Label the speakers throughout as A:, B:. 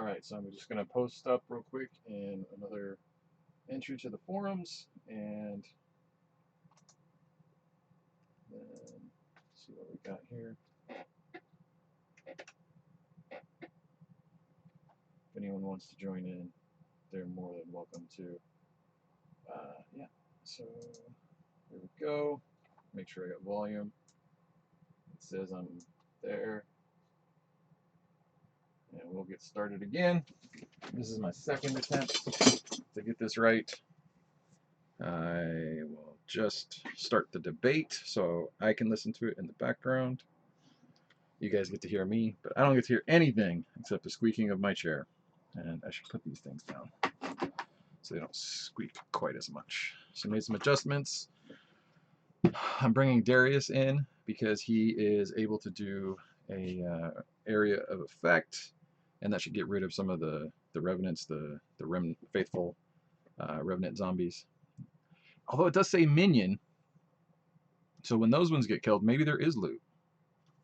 A: Alright, so I'm just going to post up real quick in another entry to the forums and then see what we got here. If anyone wants to join in, they're more than welcome to. Yeah, so here we go. Make sure I got volume. It says I'm there. And we'll get started again. This is my second attempt to get this right. I will just start the debate so I can listen to it in the background. You guys get to hear me, but I don't get to hear anything except the squeaking of my chair. And I should put these things down so they don't squeak quite as much. So I made some adjustments. I'm bringing Darius in because he is able to do a area of effect, and that should get rid of some of the revenants, the faithful revenant zombies. Although it does say minion, so when those ones get killed, maybe there is loot.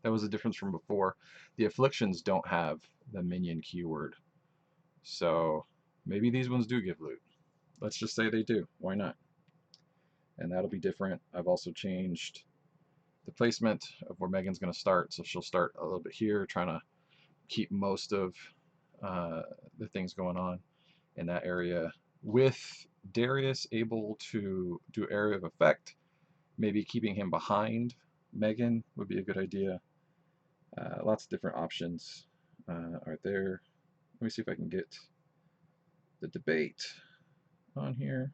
A: That was a difference from before. The afflictions don't have the minion keyword, so maybe these ones do give loot. Let's just say they do. Why not? And that'll be different. I've also changed the placement of where Megan's going to start, so she'll start a little bit here, trying to keep most of the things going on in that area, with Darius able to do area of effect. Maybe keeping him behind Megan would be a good idea. Lots of different options are there. Let me see if I can get the debate on here.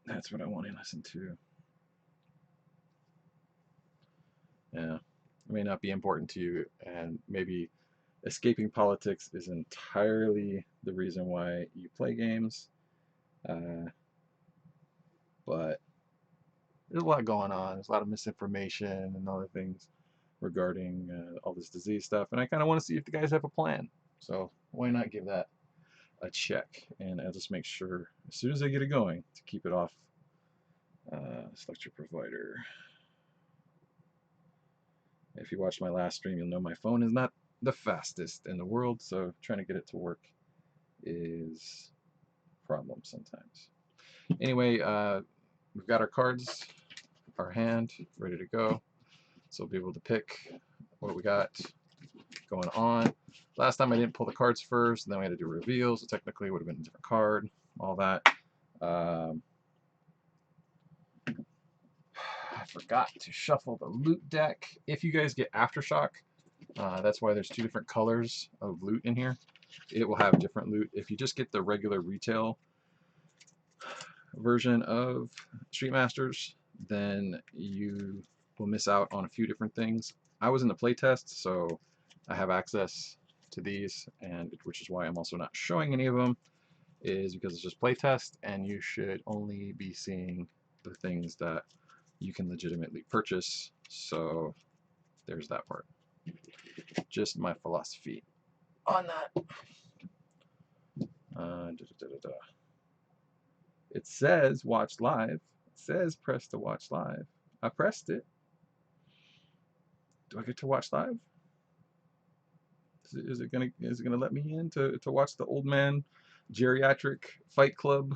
A: That's what I want to listen to. Yeah, it may not be important to you, and maybe escaping politics is entirely the reason why you play games. But there's a lot going on. There's a lot of misinformation and other things regarding all this disease stuff, and I kind of want to see if the guys have a plan. So why not give that a check? And I'll just make sure as soon as I get it going to keep it off. Select your provider. If you watched my last stream, you'll know my phone is not the fastest in the world, so trying to get it to work is a problem sometimes. Anyway, we've got our cards, our hand, ready to go. So we'll be able to pick what we got going on. Last time I didn't pull the cards first, and then we had to do reveals, so technically it would have been a different card, all that. I forgot to shuffle the loot deck. If you guys get Aftershock, that's why there's two different colors of loot in here. It will have different loot. If you just get the regular retail version of Street Masters, then you will miss out on a few different things. I was in the playtest, so I have access to these, and which is why I'm also not showing any of them, is because it's just playtest, and you should only be seeing the things that you can legitimately purchase. So there's that part. Just my philosophy on that. It says watch live. It says press to watch live. I pressed it. Do I get to watch live? Is it gonna let me in to watch the old man geriatric fight club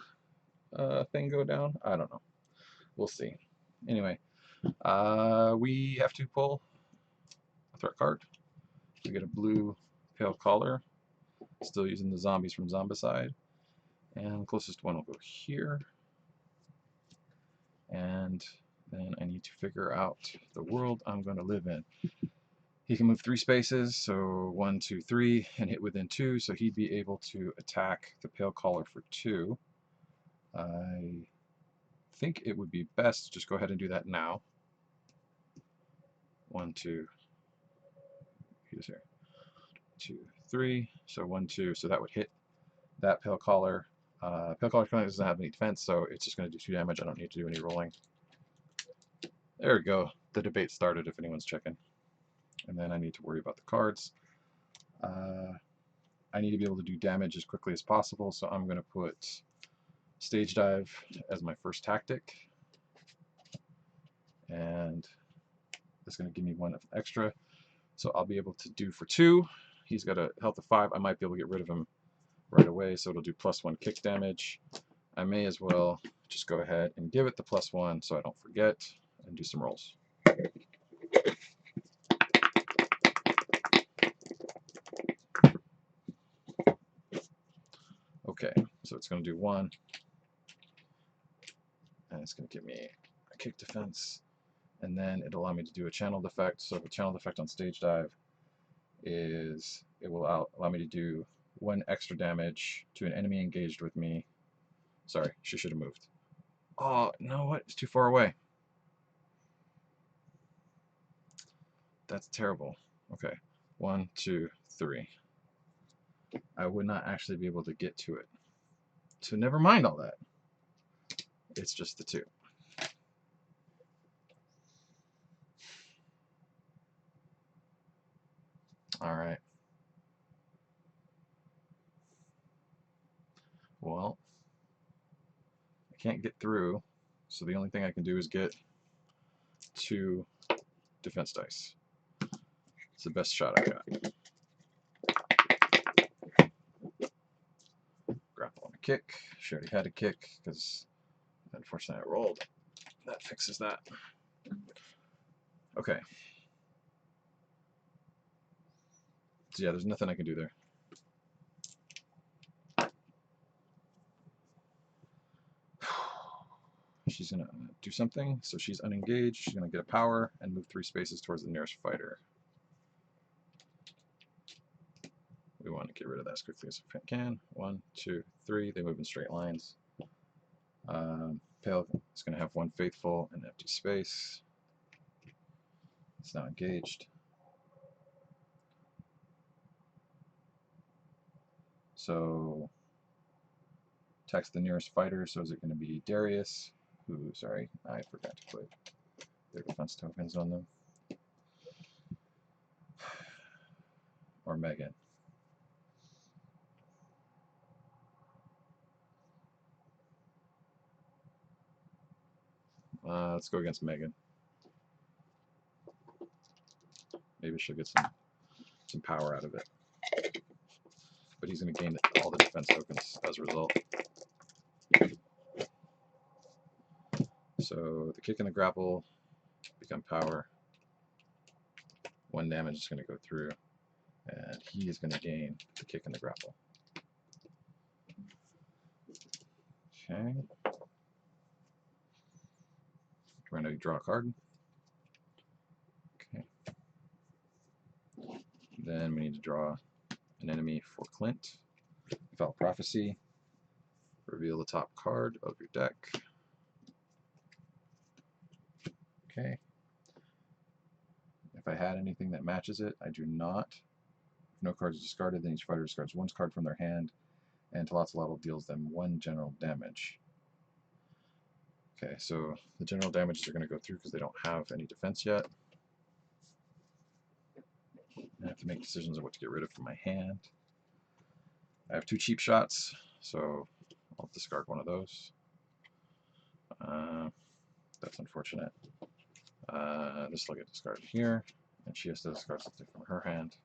A: thing go down? I don't know. We'll see. Anyway, we have to pull a threat card. We get a blue pale collar. Still using the zombies from Zombicide. And the closest one will go here. And then I need to figure out the world I'm going to live in. He can move 3 spaces, so 1, 2, 3, and hit within 2, so he'd be able to attack the pale collar for 2. I think it would be best to just go ahead and do that now. 1, 2, he's here. 2, 3, so 1, 2, so that would hit that pale collar. Pale collar currently doesn't have any defense, so it's just going to do 2 damage. I don't need to do any rolling. There we go. The debate started, if anyone's checking. And then I need to worry about the cards. I need to be able to do damage as quickly as possible, so I'm going to put Stage Dive as my first tactic. And that's going to give me 1 extra. So I'll be able to do for 2. He's got a health of 5. I might be able to get rid of him right away, so it'll do +1 kick damage. I may as well just go ahead and give it the +1 so I don't forget, and do some rolls. Okay, so it's going to do 1, and it's going to give me a kick defense, and then it'll allow me to do a channeled effect. So the channeled effect on stage dive is it will allow me to do 1 extra damage to an enemy engaged with me. Sorry, she should have moved. Oh, no, what? It's too far away. That's terrible. Okay, 1, 2, 3. I would not actually be able to get to it. So never mind all that. It's just the 2. All right. Well, I can't get through, so the only thing I can do is get 2 defense dice. It's the best shot I got. Grapple on a kick. She already had a kick because unfortunately I rolled. That fixes that. Okay. So yeah, there's nothing I can do there. She's going to do something. So she's unengaged. She's going to get a power and move 3 spaces towards the nearest fighter. We want to get rid of that as quickly as we can. 1, 2, 3. They move in straight lines. Pale is going to have 1 faithful and empty space. It's now engaged. So attacks the nearest fighter. So is it going to be Darius? Who, sorry, I forgot to put their defense tokens on them. Or Megan. Let's go against Megan. Maybe she'll get some power out of it. But he's going to gain all the defense tokens as a result. So the kick and the grapple become power. 1 damage is going to go through. And he is going to gain the kick and the grapple. Okay. We're going to draw a card. Okay. Then we need to draw an enemy for Clint. Foul Prophecy. Reveal the top card of your deck. Okay. If I had anything that matches it, I do not. If no cards are discarded, then each fighter discards 1 card from their hand, and Talotzalotl deals them 1 general damage. Okay, so the general damages are going to go through because they don't have any defense yet. I have to make decisions on what to get rid of from my hand. I have 2 cheap shots, so I'll discard 1 of those. That's unfortunate. This will get discarded here, and she has to discard something from her hand.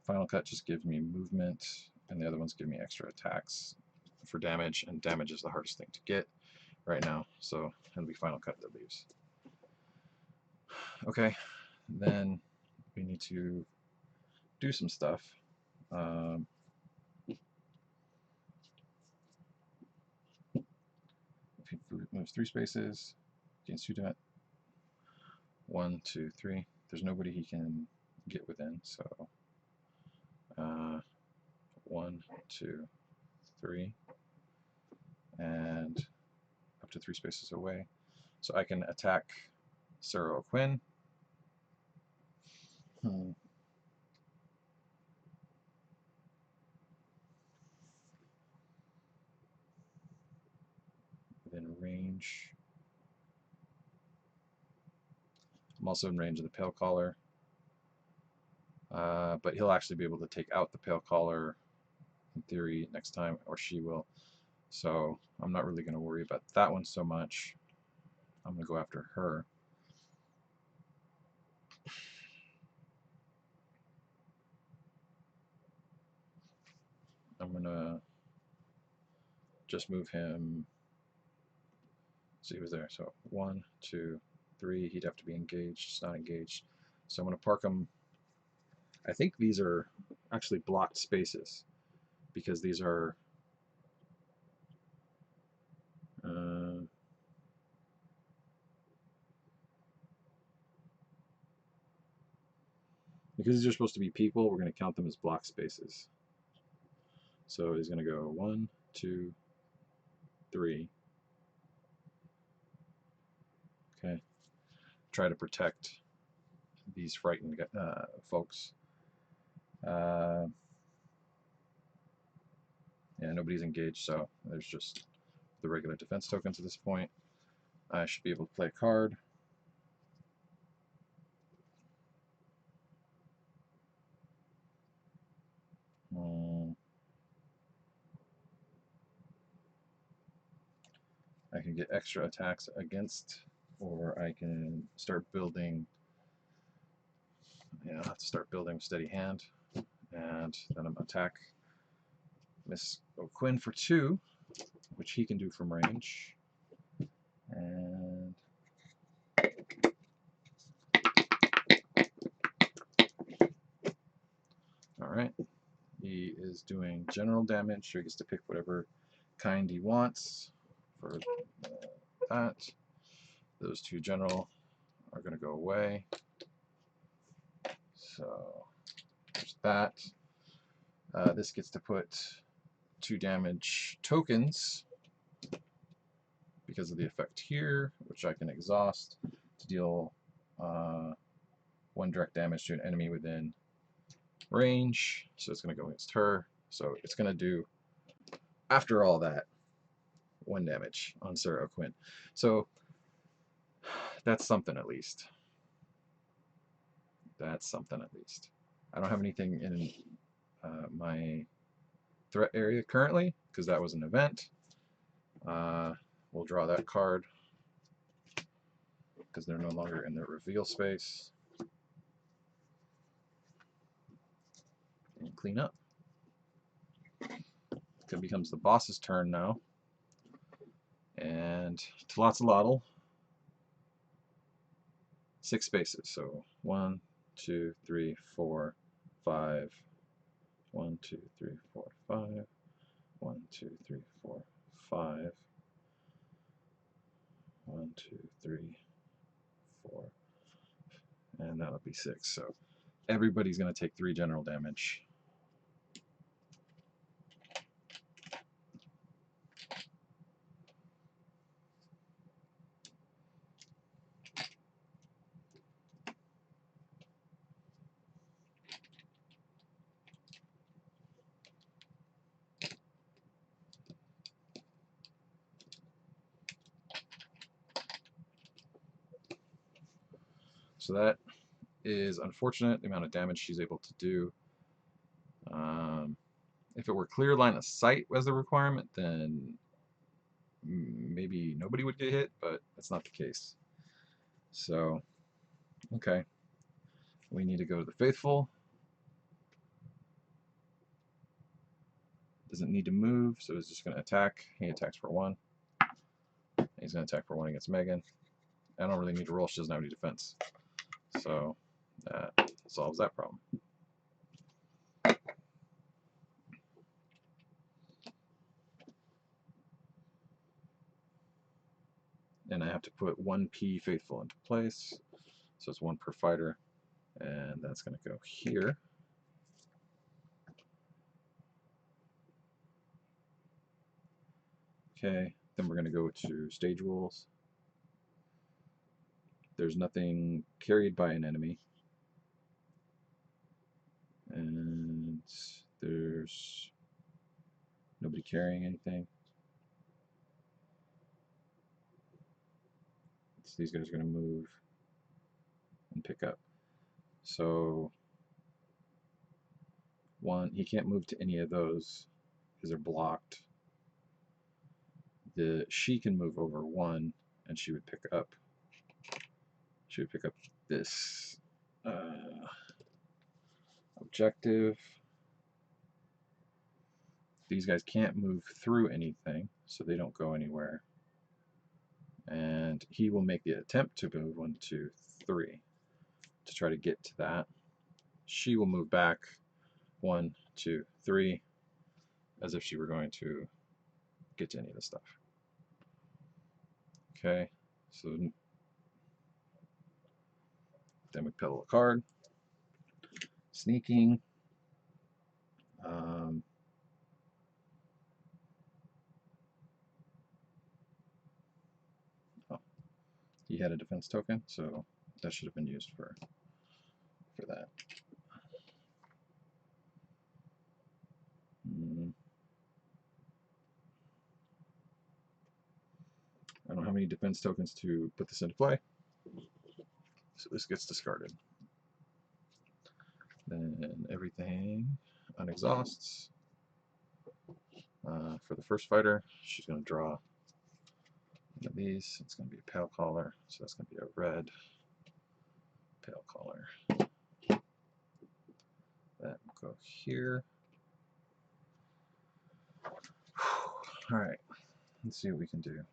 A: Final Cut just gives me movement, and the other ones give me extra attacks for damage, and damage is the hardest thing to get right now, so it'll be Final Cut that leaves. Okay, then we need to do some stuff. If he moves 3 spaces, gains 2 damage. 1, 2, 3. There's nobody he can get within, so 1, 2, 3, and up to 3 spaces away. So I can attack Sarah O'Quinn. Within range. I'm also in range of the Pale Caller. But he'll actually be able to take out the Pale Caller in theory next time, or she will. So I'm not really going to worry about that one so much. I'm going to go after her. I'm going to just move him. So he was there. So 1, 2, 3. He'd have to be engaged. It's not engaged. So I'm going to park him. I think these are actually blocked spaces because these are because these are supposed to be people, we're going to count them as block spaces. So he's going to go 1, 2, 3. Okay. Try to protect these frightened folks. Yeah, nobody's engaged, so there's just the regular defense tokens at this point. I should be able to play a card. I can get extra attacks against, or I can start building. Yeah, I have to start building steady hand, and then I'm attack Miss O'Quinn for 2, which he can do from range. And all right, he is doing general damage, so he gets to pick whatever kind he wants for that. Those 2 general are going to go away. So there's that. This gets to put 2 damage tokens because of the effect here, which I can exhaust to deal 1 direct damage to an enemy within range. So it's going to go against her. So it's going to do, after all that, 1 damage on Sarah O'Quinn. So that's something at least. That's something at least. I don't have anything in my threat area currently because that was an event. We'll draw that card because they're no longer in the reveal space. And clean up. It becomes the boss's turn now. And Tlotzolotl, 6 spaces. So 1, 2, 3, 4, 5. 1, 2, 3, 4, 5. 1, 2, 3, 4, 5. 1, 2, 3, 4. And that'll be 6. So everybody's going to take 3 general damage. So that is unfortunate, the amount of damage she's able to do. If it were clear line of sight as the requirement, then maybe nobody would get hit, but that's not the case. So, okay. We need to go to the Faithful. Doesn't need to move, so he's just going to attack. He attacks for 1. He's going to attack for 1 against Megan. I don't really need to roll, she doesn't have any defense. So that solves that problem. And I have to put 1p Faithful into place. So it's 1 per fighter. And that's going to go here. Okay, then we're going to go to stage rules. There's nothing carried by an enemy. And there's nobody carrying anything. So these guys are going to move and pick up. So 1, he can't move to any of those. because they're blocked. She can move over 1, and she would pick up. She would pick up this objective. These guys can't move through anything, so they don't go anywhere. And he will make the attempt to move 1, 2, 3 to try to get to that. She will move back 1, 2, 3 as if she were going to get to any of this stuff. Okay, so then we pedal a card. Sneaking. Oh, he had a defense token, so that should have been used for that. I don't have any defense tokens to put this into play, so this gets discarded. Then everything unexhausts. For the first fighter, she's going to draw one of these. It's going to be a pale collar, so that's going to be a red pale collar. That will go here. All right, let's see what we can do.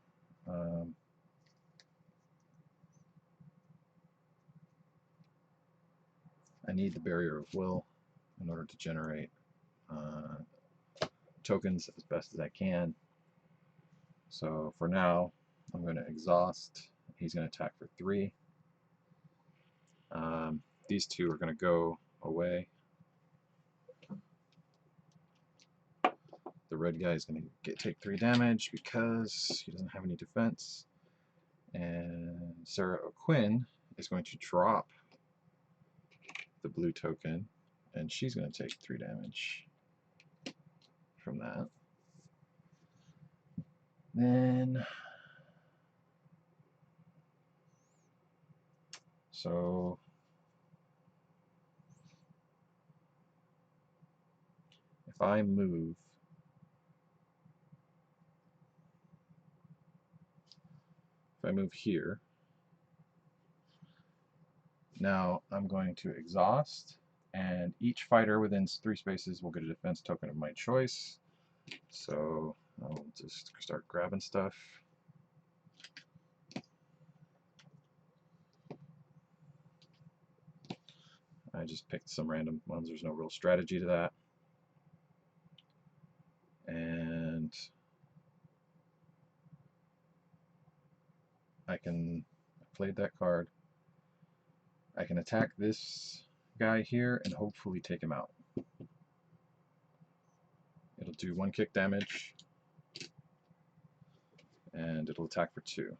A: I need the barrier of will in order to generate tokens as best as I can. So for now, I'm going to exhaust. He's going to attack for 3. These 2 are going to go away. The red guy is going to take 3 damage because he doesn't have any defense. And Sarah O'Quinn is going to drop the blue token, and she's going to take 3 damage from that. Then, so if I move here, now I'm going to exhaust, and each fighter within 3 spaces will get a defense token of my choice. So I'll just start grabbing stuff. I just picked some random ones. There's no real strategy to that. And I played that card. I can attack this guy here and hopefully take him out. It'll do 1 kick damage, and it'll attack for 2.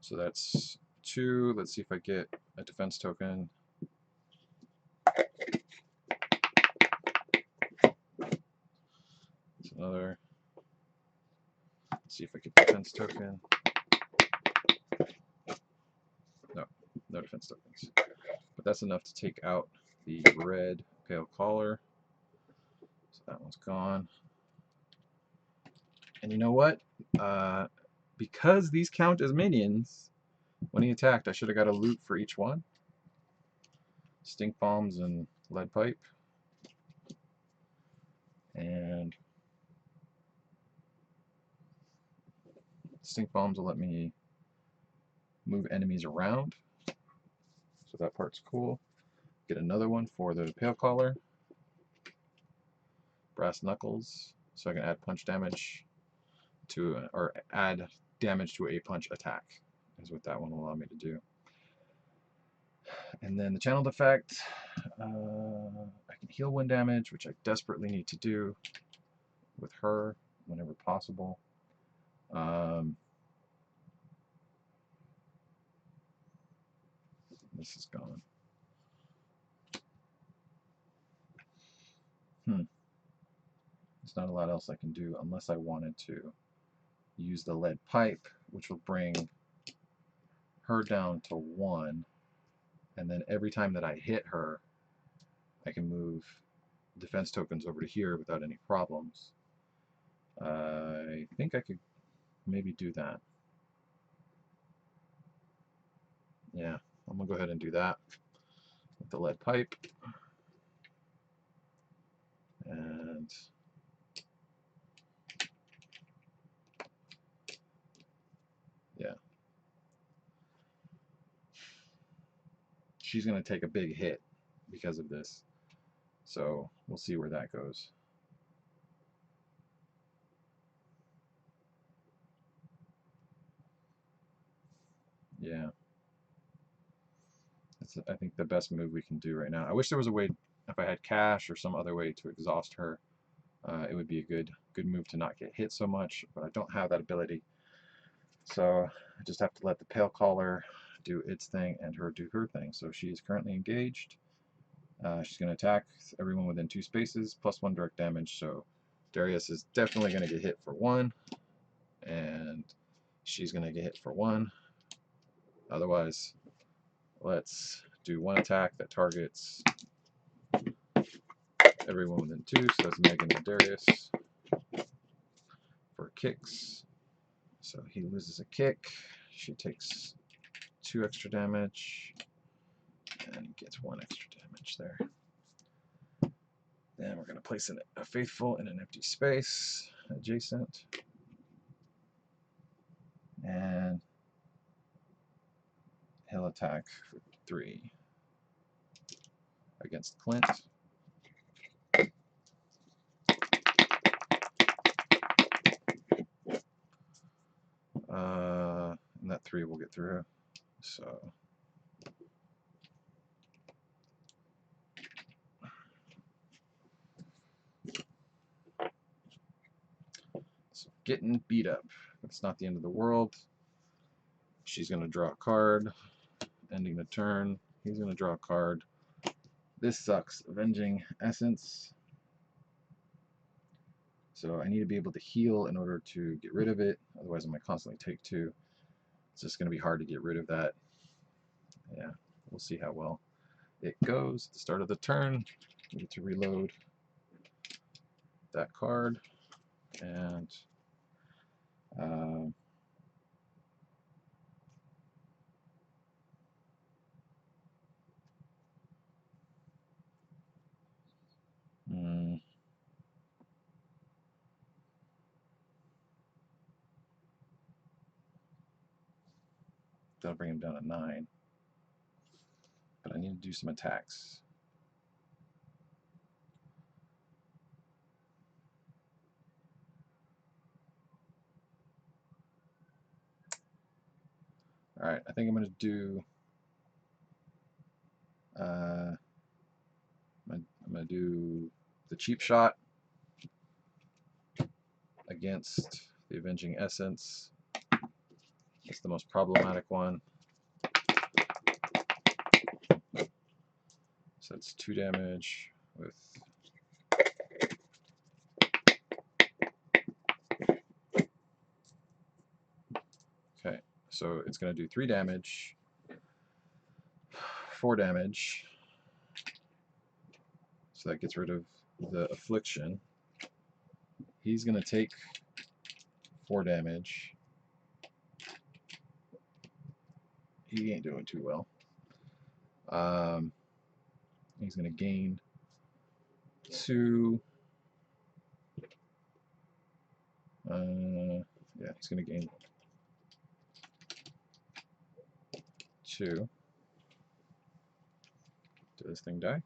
A: So that's 2. Let's see if I get a defense token. That's another. Let's see if I get defense token. No defense tokens. But that's enough to take out the red pale collar. So that one's gone. And you know what? Because these count as minions, when he attacked, I should have got a loot for each one. Stink bombs and lead pipe. And stink bombs will let me move enemies around. So that part's cool. Get another one for the pale collar. Brass knuckles, so I can add punch damage to, or add damage to a punch attack, is what that one will allow me to do. And then the channeled effect, I can heal 1 damage, which I desperately need to do with her whenever possible. This is gone. There's not a lot else I can do unless I wanted to use the lead pipe, which will bring her down to 1, and then every time that I hit her, I can move defense tokens over to here without any problems. I think I could maybe do that. Yeah, I'm gonna go ahead and do that with the lead pipe. And yeah, she's gonna take a big hit because of this. So we'll see where that goes. Yeah. That's, I think, the best move we can do right now. I wish there was a way, if I had cash or some other way to exhaust her, it would be a good move to not get hit so much, but I don't have that ability. So I just have to let the pale caller do its thing and her do her thing. So she is currently engaged. She's going to attack everyone within 2 spaces, +1 direct damage. So Darius is definitely going to get hit for 1, and she's going to get hit for 1. Otherwise, let's do 1 attack that targets everyone within 2. So that's Megan and Darius for kicks. So he loses a kick. She takes 2 extra damage and gets 1 extra damage there. Then we're going to place a faithful in an empty space adjacent. And he'll attack for 3 against Clint. And that 3 will get through. So getting beat up. It's not the end of the world. She's going to draw a card, ending the turn. He's going to draw a card. This sucks. Avenging Essence. So I need to be able to heal in order to get rid of it. Otherwise, I'm going to constantly take 2. It's just going to be hard to get rid of that. Yeah, we'll see how well it goes. At the start of the turn, we get to reload that card. And that'll bring him down to 9. But I need to do some attacks. Alright, I think I'm going to do I'm going to do the cheap shot against the Avenging Essence. It's the most problematic one. So it's 2 damage with okay, so it's going to do 3 damage, 4 damage. So that gets rid of the affliction. He's going to take 4 damage. He ain't doing too well. He's going to gain 2. Yeah, he's going to gain 2. Did this thing die?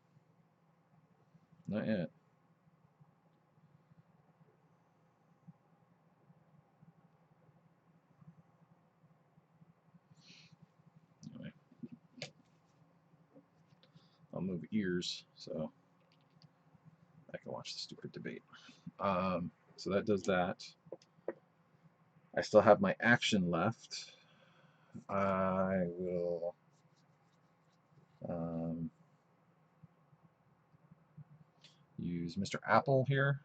A: Not yet. Anyway. I'll move ears so I can watch the stupid debate. So that does that. I still have my action left. I will use Mr. Apple here.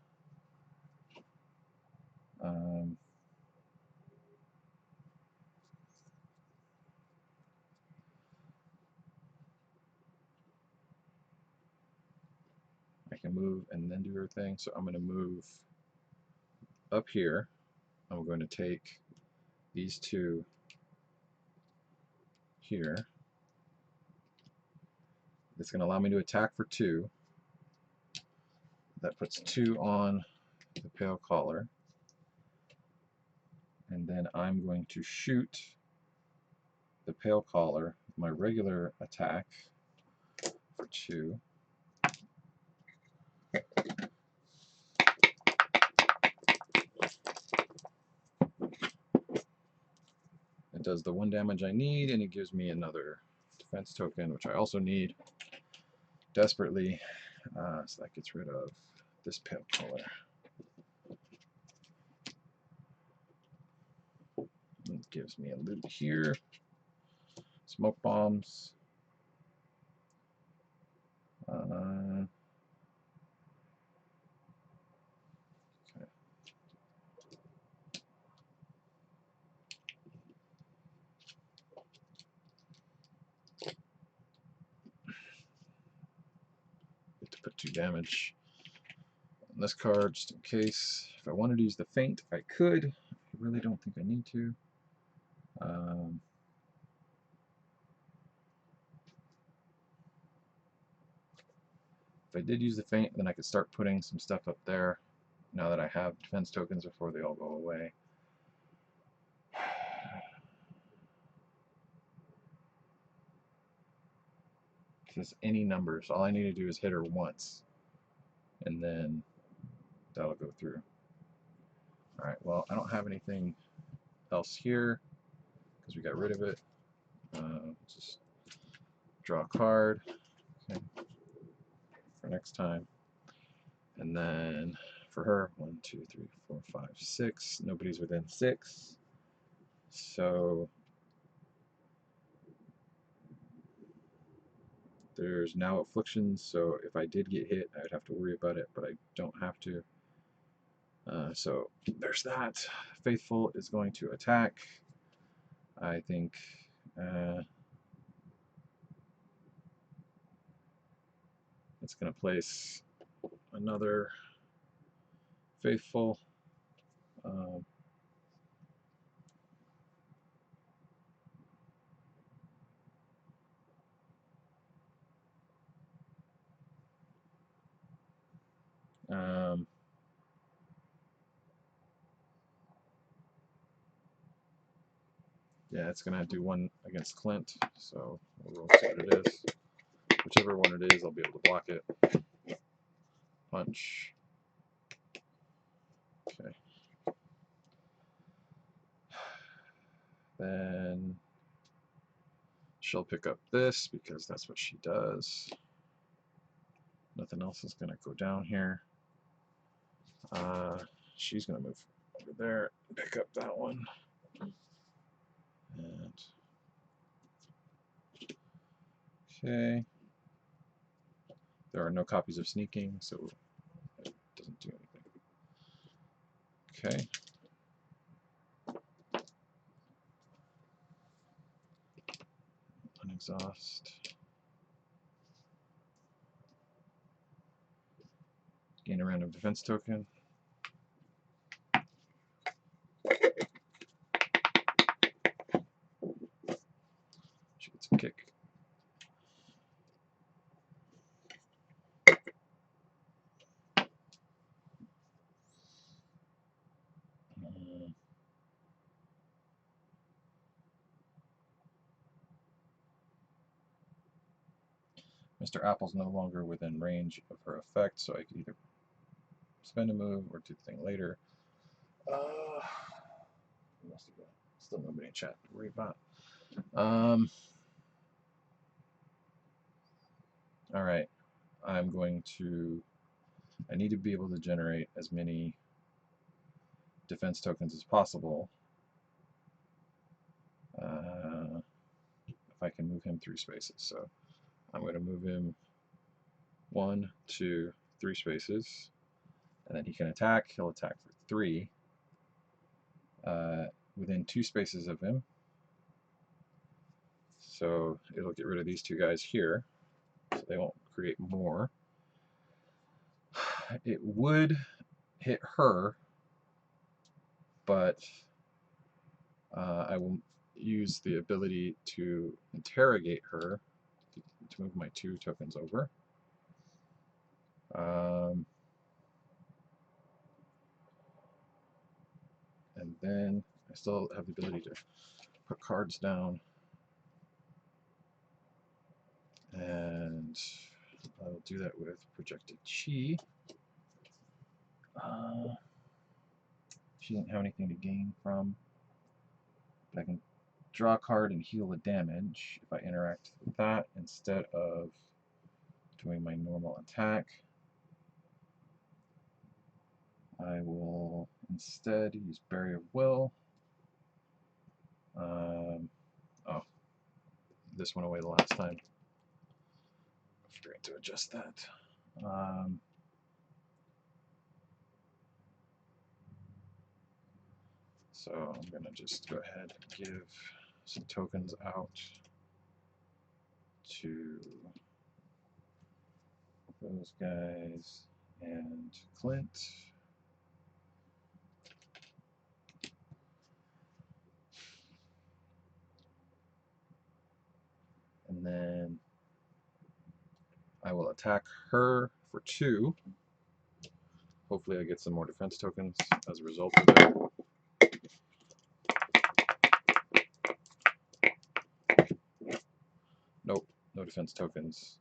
A: I can move and then do her thing. So I'm going to move up here. I'm going to take these two here. It's going to allow me to attack for 2. That puts 2 on the pale collar. And then I'm going to shoot the pale collar with my regular attack for 2. It does the 1 damage I need, and it gives me another defense token, which I also need desperately. So that gets rid of this pale color. It gives me a loot here. Smoke bombs. Okay. Get to put 2 damage on this card just in case. If I wanted to use the feint, I could. I really don't think I need to. If I did use the feint, then I could start putting some stuff up there now that I have defense tokens before they all go away. Just any numbers. All I need to do is hit her once, and then that'll go through. Alright, well, I don't have anything else here because we got rid of it. Just draw a card, okay, for next time. And then for her, 1, 2, 3, 4, 5, 6. Nobody's within 6. So there's now afflictions, so if I did get hit, I would have to worry about it, but I don't have to. So there's that. Faithful is going to attack. I think it's going to place another Faithful. Yeah, it's going to do 1 against Clint, so we'll see what it is. Whichever one it is, I'll be able to block it. Punch. Okay. Then she'll pick up this because that's what she does. Nothing else is going to go down here. She's going to move over there and pick up that one. And okay. There are no copies of sneaking, so it doesn't do anything. Okay. Unexhaust. Gain a random defense token. She gets a kick. Mr. Apple's no longer within range of her effect, so I can either spend a move or do the thing later. Still nobody in chat to worry about. Alright, I need to be able to generate as many defense tokens as possible. If I can move him 3 spaces. So I'm going to move him 1, 2, 3 spaces, and then he can attack. He'll attack for 3 within 2 spaces of him. So it'll get rid of these 2 guys here, so they won't create more. it would hit her, but I will use the ability to interrogate her to move my 2 tokens over. And then I still have the ability to put cards down. And I'll do that with projected chi. She doesn't have anything to gain from. But I can draw a card and heal the damage if I interact with that instead of doing my normal attack. I will instead use Barrier of Will. Oh, this went away the last time. I forgot to adjust that. So I'm going to just go ahead and give some tokens out to those guys and Clint. And then I will attack her for 2. Hopefully I get some more defense tokens as a result of it. Nope, no defense tokens.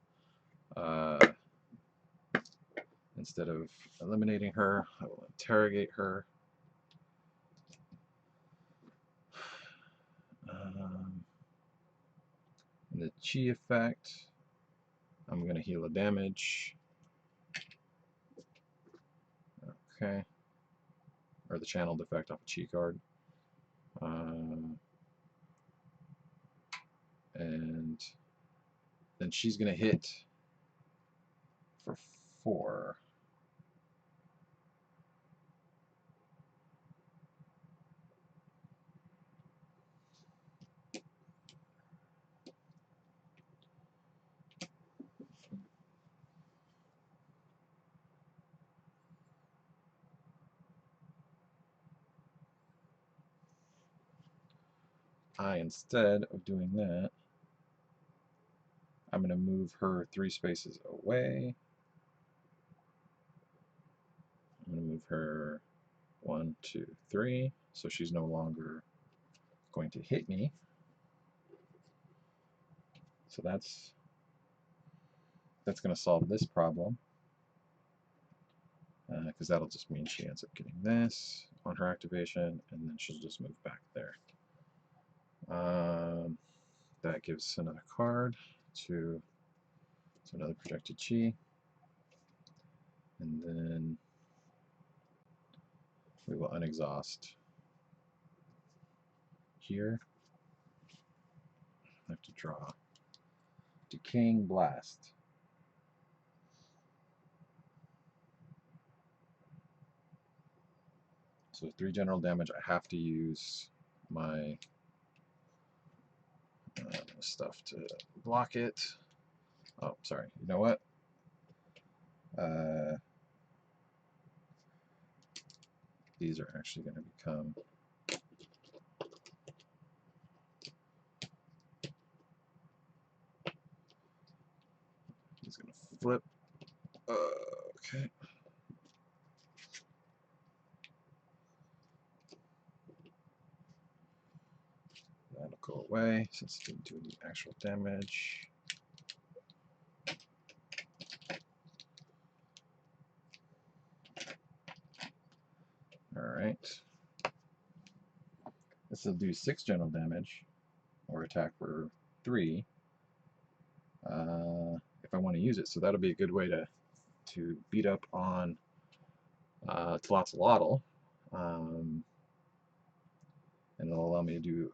A: Instead of eliminating her, I will interrogate her. And the chi effect, I'm going to heal the damage. Okay. Or the channeled effect off a chi card. And then she's going to hit for 4. Instead of doing that, I'm going to move her 3 spaces away. I'm going to move her 1, 2, 3, so she's no longer going to hit me. So that's going to solve this problem, because that'll just mean she ends up getting this on her activation, and then she'll just move back there. That gives another card to another projected chi, and then we will unexhaust here. I have to draw Decaying Blast. So 3 general damage. I have to use my stuff to block it. Oh, sorry. You know what? These are actually going to become he's going to flip. Okay. That'll go away since it didn't do any actual damage. Alright. This will do 6 general damage, or attack for 3, if I want to use it. So that'll be a good way to beat up on Tlotl, and it'll allow me to do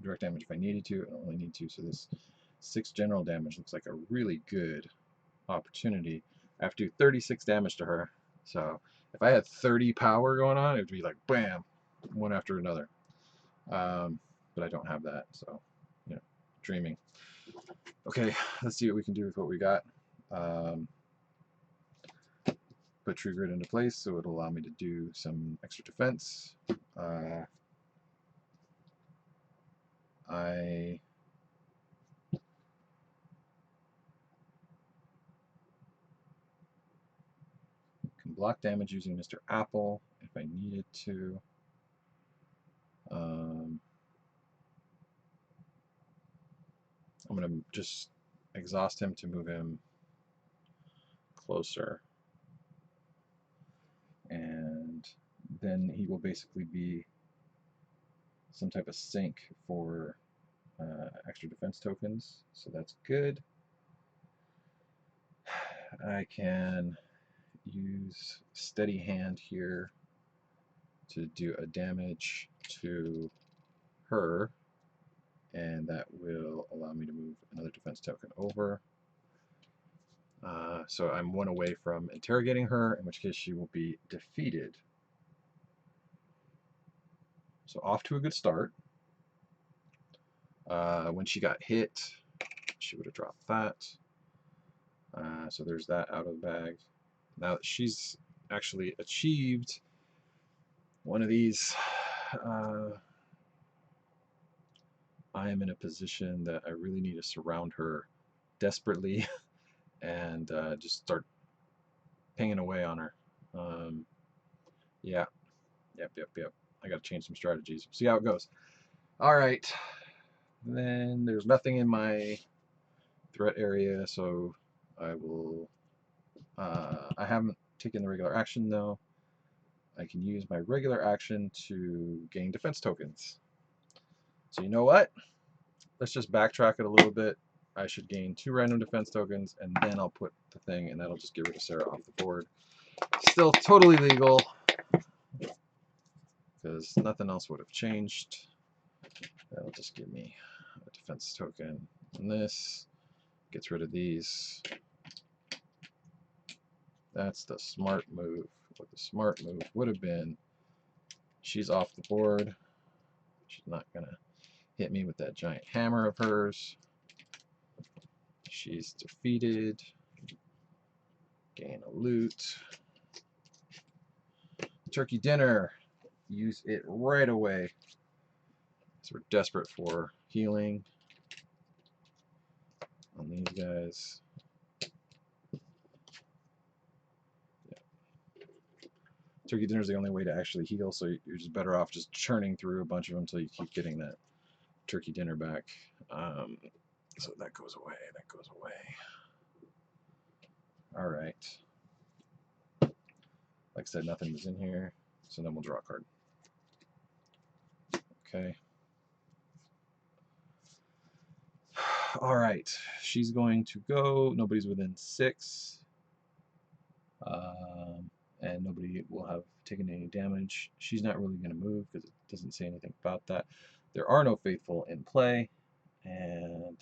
A: direct damage if I needed to. I don't really need to, so this 6 general damage looks like a really good opportunity. I have to do 36 damage to her, so if I had 30 power going on, it would be like bam, one after another. But I don't have that, so you know, dreaming. Okay, let's see what we can do with what we got. put True Grit into place, so it'll allow me to do some extra defense. I can block damage using Mr. Apple if I needed to. I'm going to just exhaust him to move him closer. And then he will basically be some type of sink for extra defense tokens, so that's good. I can use Steady Hand here to do a damage to her, and that will allow me to move another defense token over. So I'm one away from interrogating her, in which case she will be defeated. So off to a good start. When she got hit, she would have dropped that. So there's that out of the bag. Now that she's actually achieved one of these, I am in a position that I really need to surround her desperately and just start pinging away on her. Yeah, yep. I gotta change some strategies. See how it goes. All right. Then there's nothing in my threat area, so I will. I haven't taken the regular action though. I can use my regular action to gain defense tokens. So you know what? Let's just backtrack it a little bit. I should gain 2 random defense tokens, and then I'll put the thing, and that'll just get rid of Sarah off the board. Still totally legal, because nothing else would have changed. That'll just give me a defense token. And this gets rid of these. That's the smart move. What the smart move would have been, she's off the board. She's not going to hit me with that giant hammer of hers. She's defeated. Gain a loot. Turkey dinner. Use it right away. So we're desperate for healing on these guys. Yeah. Turkey dinner is the only way to actually heal, so you're just better off just churning through a bunch of them until you keep getting that turkey dinner back. So that goes away. That goes away. All right. Like I said, nothing was in here, so then we'll draw a card. Okay. All right. She's going to go. Nobody's within 6. And nobody will have taken any damage. She's not really going to move because it doesn't say anything about that. There are no faithful in play, and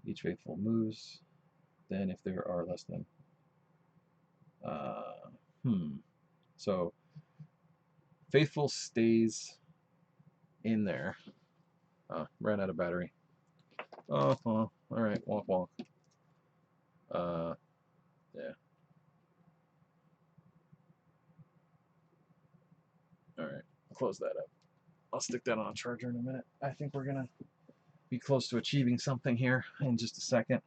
A: each faithful moves. Then if there are less than so faithful stays in there. Ran out of battery. Oh, all right, wonk wonk. Yeah. All right, I'll close that up. I'll stick that on a charger in a minute. I think we're gonna be close to achieving something here in just a second.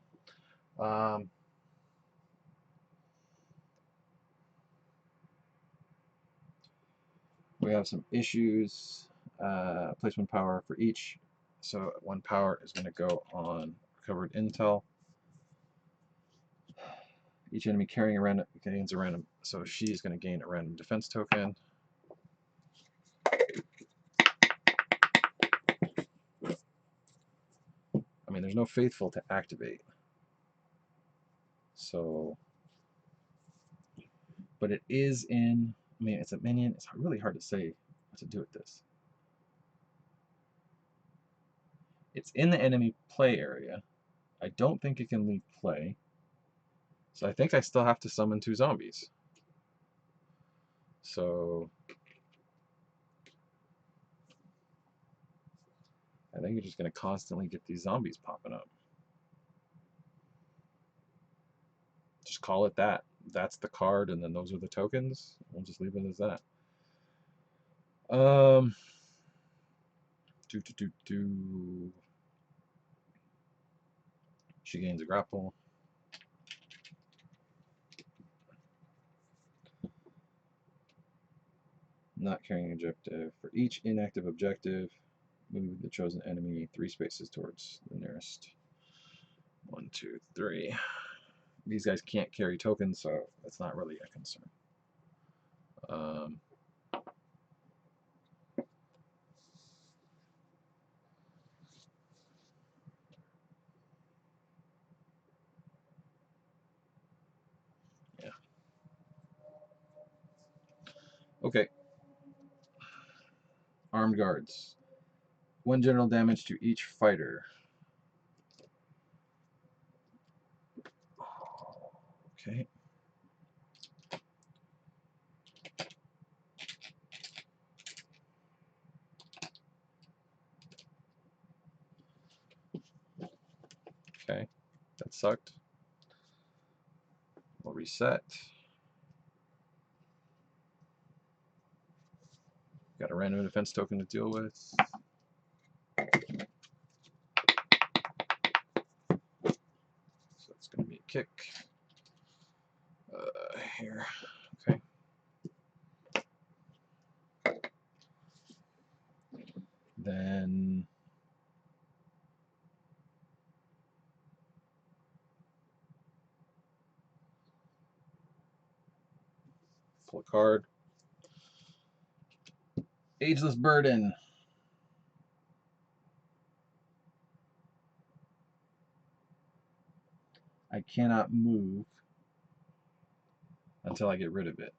A: We have some issues. Place 1 power for each. So 1 power is going to go on recovered intel. Each enemy carrying a random gains a random. So she's going to gain a random defense token. I mean, there's no faithful to activate. So, but it is in. I mean, it's a minion. It's really hard to say what to do with this. It's in the enemy play area. I don't think it can leave play. So I think I still have to summon 2 zombies. So I think you're just going to constantly get these zombies popping up. Just call it that. that's the card, and then those are the tokens. We'll just leave it as that. Um, She gains a grapple. Not carrying an objective. For each inactive objective, move the chosen enemy 3 spaces towards the nearest. 1, 2, 3. These guys can't carry tokens, so that's not really a concern. Yeah. Okay. Armed guards. 1 general damage to each fighter. Okay. Okay. That sucked. We'll reset. Got a random defense token to deal with. So it's going to be a kick. Here. Okay. Then pull a card. Ageless Burden. I cannot move until I get rid of it.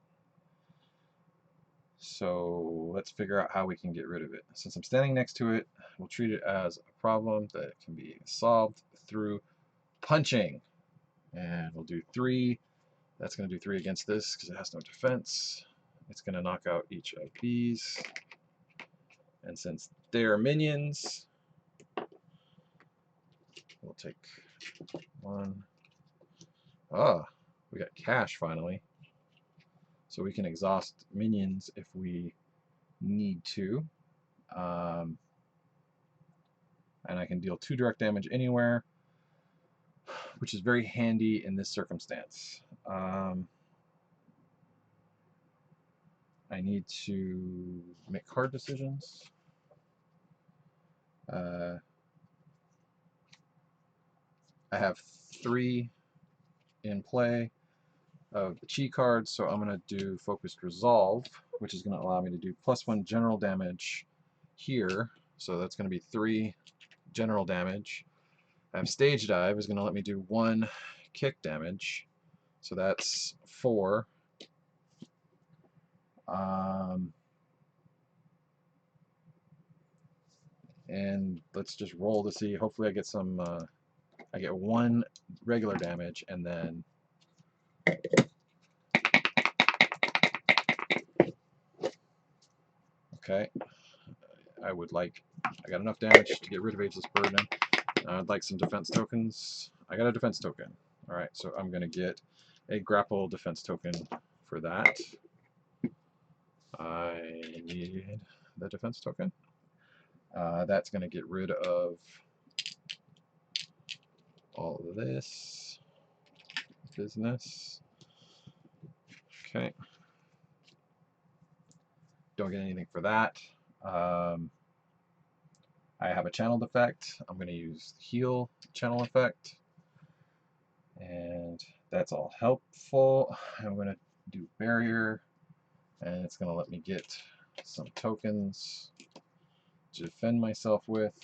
A: So let's figure out how we can get rid of it. Since I'm standing next to it, we'll treat it as a problem that can be solved through punching. And we'll do 3. That's going to do 3 against this because it has no defense. It's going to knock out each of these. And since they're minions, we'll take 1. Ah, we got cash finally. So we can exhaust minions if we need to. And I can deal 2 direct damage anywhere, which is very handy in this circumstance. I need to make hard decisions. I have 3 in play of the chi cards, so I'm going to do Focused Resolve, which is going to allow me to do +1 general damage here. So that's going to be 3 general damage. I have Stage Dive, is going to let me do 1 kick damage. So that's 4. And let's just roll to see. Hopefully I get some, I get 1 regular damage, and then okay, I got enough damage to get rid of Ageless Burden. I'd like some defense tokens. I got a defense token. Alright, so I'm going to get a grapple defense token for that. I need the defense token. That's going to get rid of all of this business. Okay. Don't get anything for that. I have a channeled effect. I'm going to use heal channel effect. And that's all helpful. I'm going to do barrier. And it's going to let me get some tokens to defend myself with.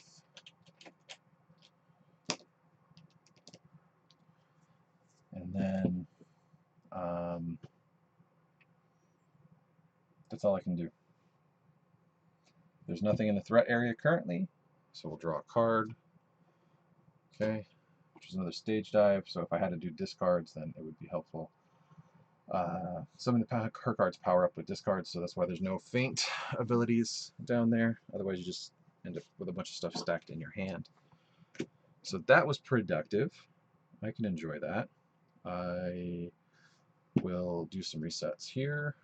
A: And then that's all I can do. There's nothing in the threat area currently, so we'll draw a card. Okay, which is another Stage Dive, so if I had to do discards, then it would be helpful. Some of her cards power up with discards, so that's why there's no feint abilities down there. Otherwise you just end up with a bunch of stuff stacked in your hand. So that was productive. I can enjoy that. I We'll do some resets here.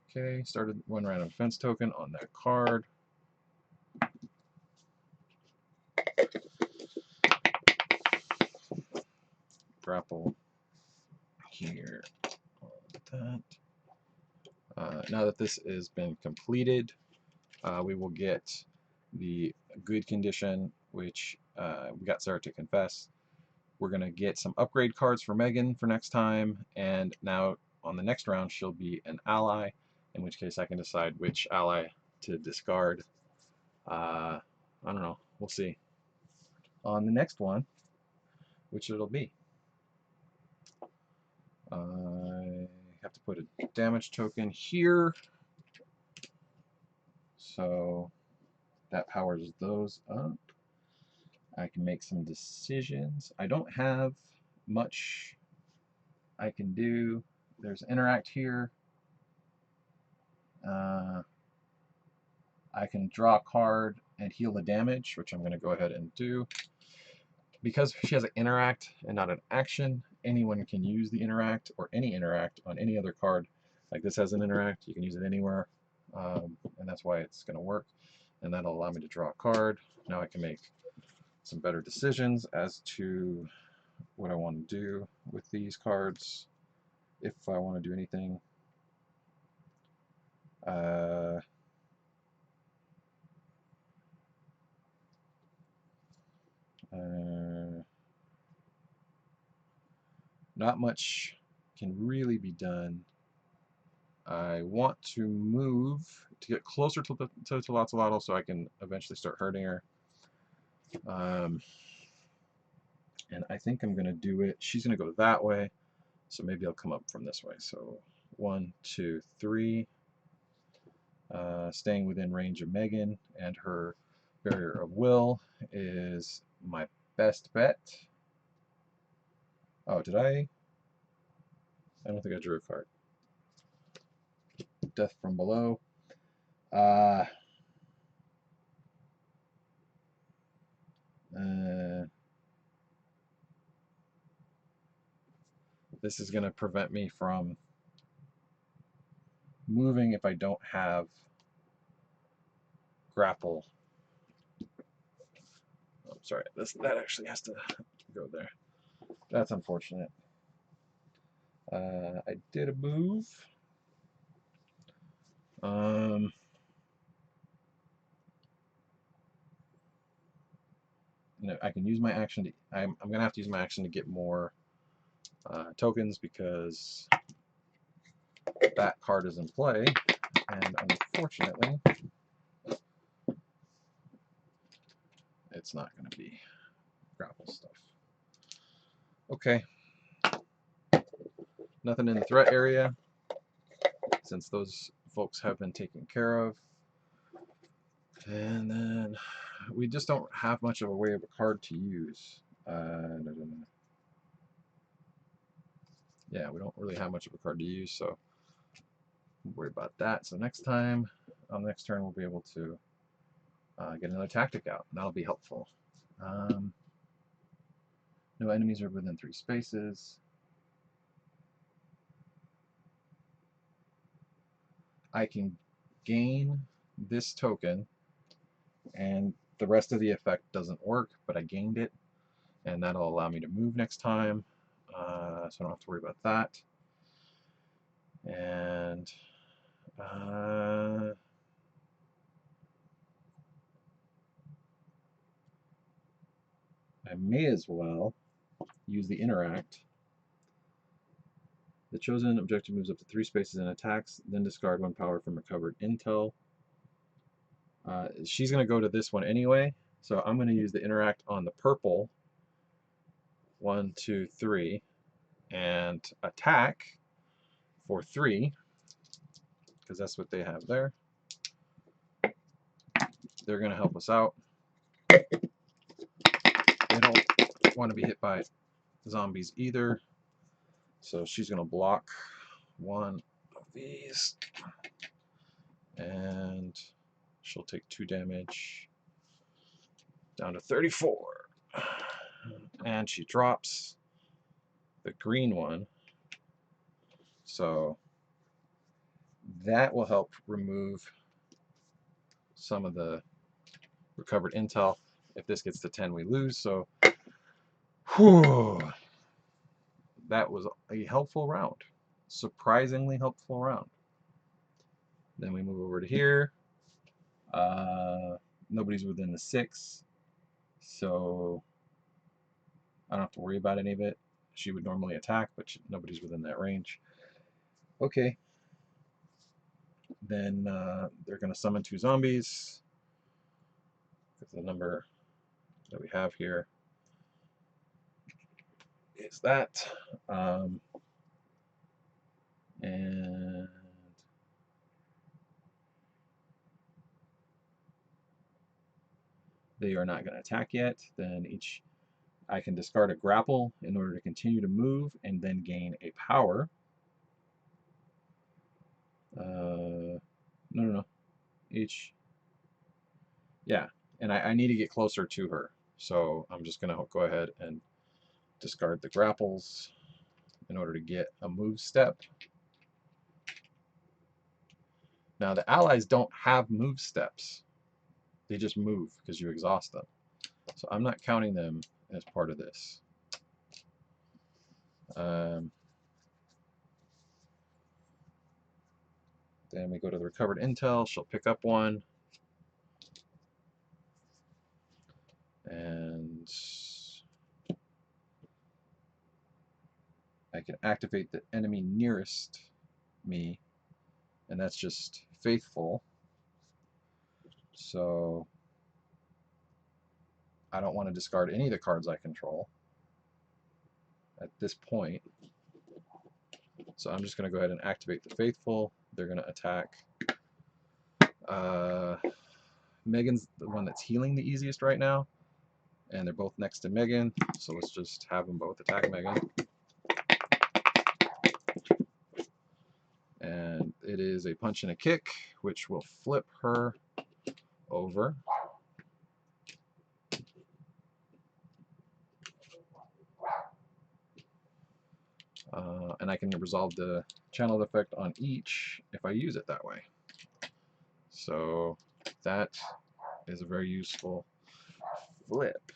A: Okay, started 1 random defense token on that card. Grapple here on that. Now that this has been completed, we will get the good condition, which we got Sarah to confess. We're going to get some upgrade cards for Megan for next time, and now on the next round she'll be an ally, in which case I can decide which ally to discard. I don't know. We'll see. On the next one, which it'll be. I have to put a damage token here, so that powers those up. I can make some decisions. I don't have much I can do. There's interact here. I can draw a card and heal the damage, which I'm going to go ahead and do. Because she has an interact and not an action, anyone can use the interact or any interact on any other card. Like this has an interact, you can use it anywhere, and that's why it's going to work. And that'll allow me to draw a card. Now I can make some better decisions as to what I want to do with these cards, if I want to do anything. Not much can really be done. I want to move to get closer to Tolotolotl so I can eventually start hurting her. And I think I'm going to do it. She's going to go that way, so maybe I'll come up from this way. So 1, 2, 3. Staying within range of Megan and her barrier of will is my best bet. Oh, did I? I don't think I drew a card. Death from below. This is going to prevent me from moving if I don't have grapple. Oh, sorry, that actually has to go there. That's unfortunate. I did a move. I can use my action to. I'm gonna have to use my action to get more tokens because that card is in play, and unfortunately, it's not going to be grapple stuff. Okay. Nothing in the threat area, since those folks have been taken care of. And then we just don't have much of a way of a card to use. Yeah, we don't really have much of a card to use, so don't worry about that. So next time, on the next turn, we'll be able to get another tactic out, and that'll be helpful. No enemies are within 3 spaces. I can gain this token, and the rest of the effect doesn't work, but I gained it, and that'll allow me to move next time, so I don't have to worry about that. And I may as well use the interact. The chosen objective moves up to 3 spaces and attacks, then discard 1 power from recovered intel. She's going to go to this one anyway, so I'm going to use the interact on the purple. 1, 2, 3, and attack for 3, because that's what they have there. They're going to help us out. They don't want to be hit by zombies either, so she's going to block 1 of these, and she'll take 2 damage, down to 34. And she drops the green one, So that will help remove some of the recovered intel. If this gets to 10, we lose. So whew, that was a helpful round. Surprisingly helpful round. Then we move over to here. Nobody's within the 6, so I don't have to worry about any of it. She would normally attack, but nobody's within that range. Okay. Then they're going to summon 2 zombies. Because the number that we have here is that. And they are not going to attack yet. Then I can discard a grapple in order to continue to move and then gain a power. No. Yeah, and I need to get closer to her. So I'm just going to go ahead and discard the grapples in order to get a move step. Now the allies don't have move steps. They just move because you exhaust them. So I'm not counting them as part of this. Then we go to the recovered intel. She'll pick up 1. And I can activate the enemy nearest me. And that's just faithful. So I don't want to discard any of the cards I control at this point. So I'm just going to go ahead and activate the faithful. They're going to attack. Megan's the one that's healing the easiest right now. And they're both next to Megan. So let's just have them both attack Megan. And it is a punch and a kick, which will flip her over. And I can resolve the channel effect on each if I use it that way. So that is a very useful flip.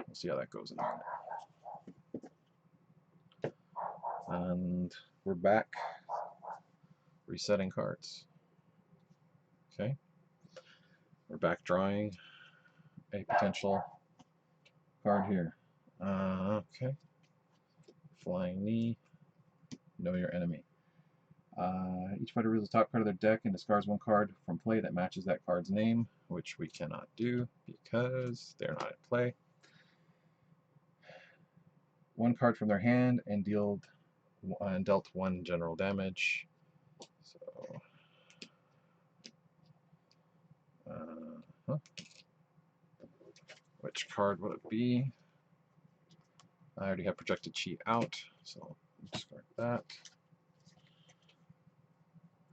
A: We'll see how that goes in a minute. And we're back resetting cards. Okay. We're back drawing a potential card here. Okay. Flying knee. Know your enemy. Each fighter reveals the top card of their deck and discards 1 card from play that matches that card's name, which we cannot do because they're not at play. 1 card from their hand and dealt 1 general damage. So, which card would it be? I already have projected cheat out, so I'll discard that.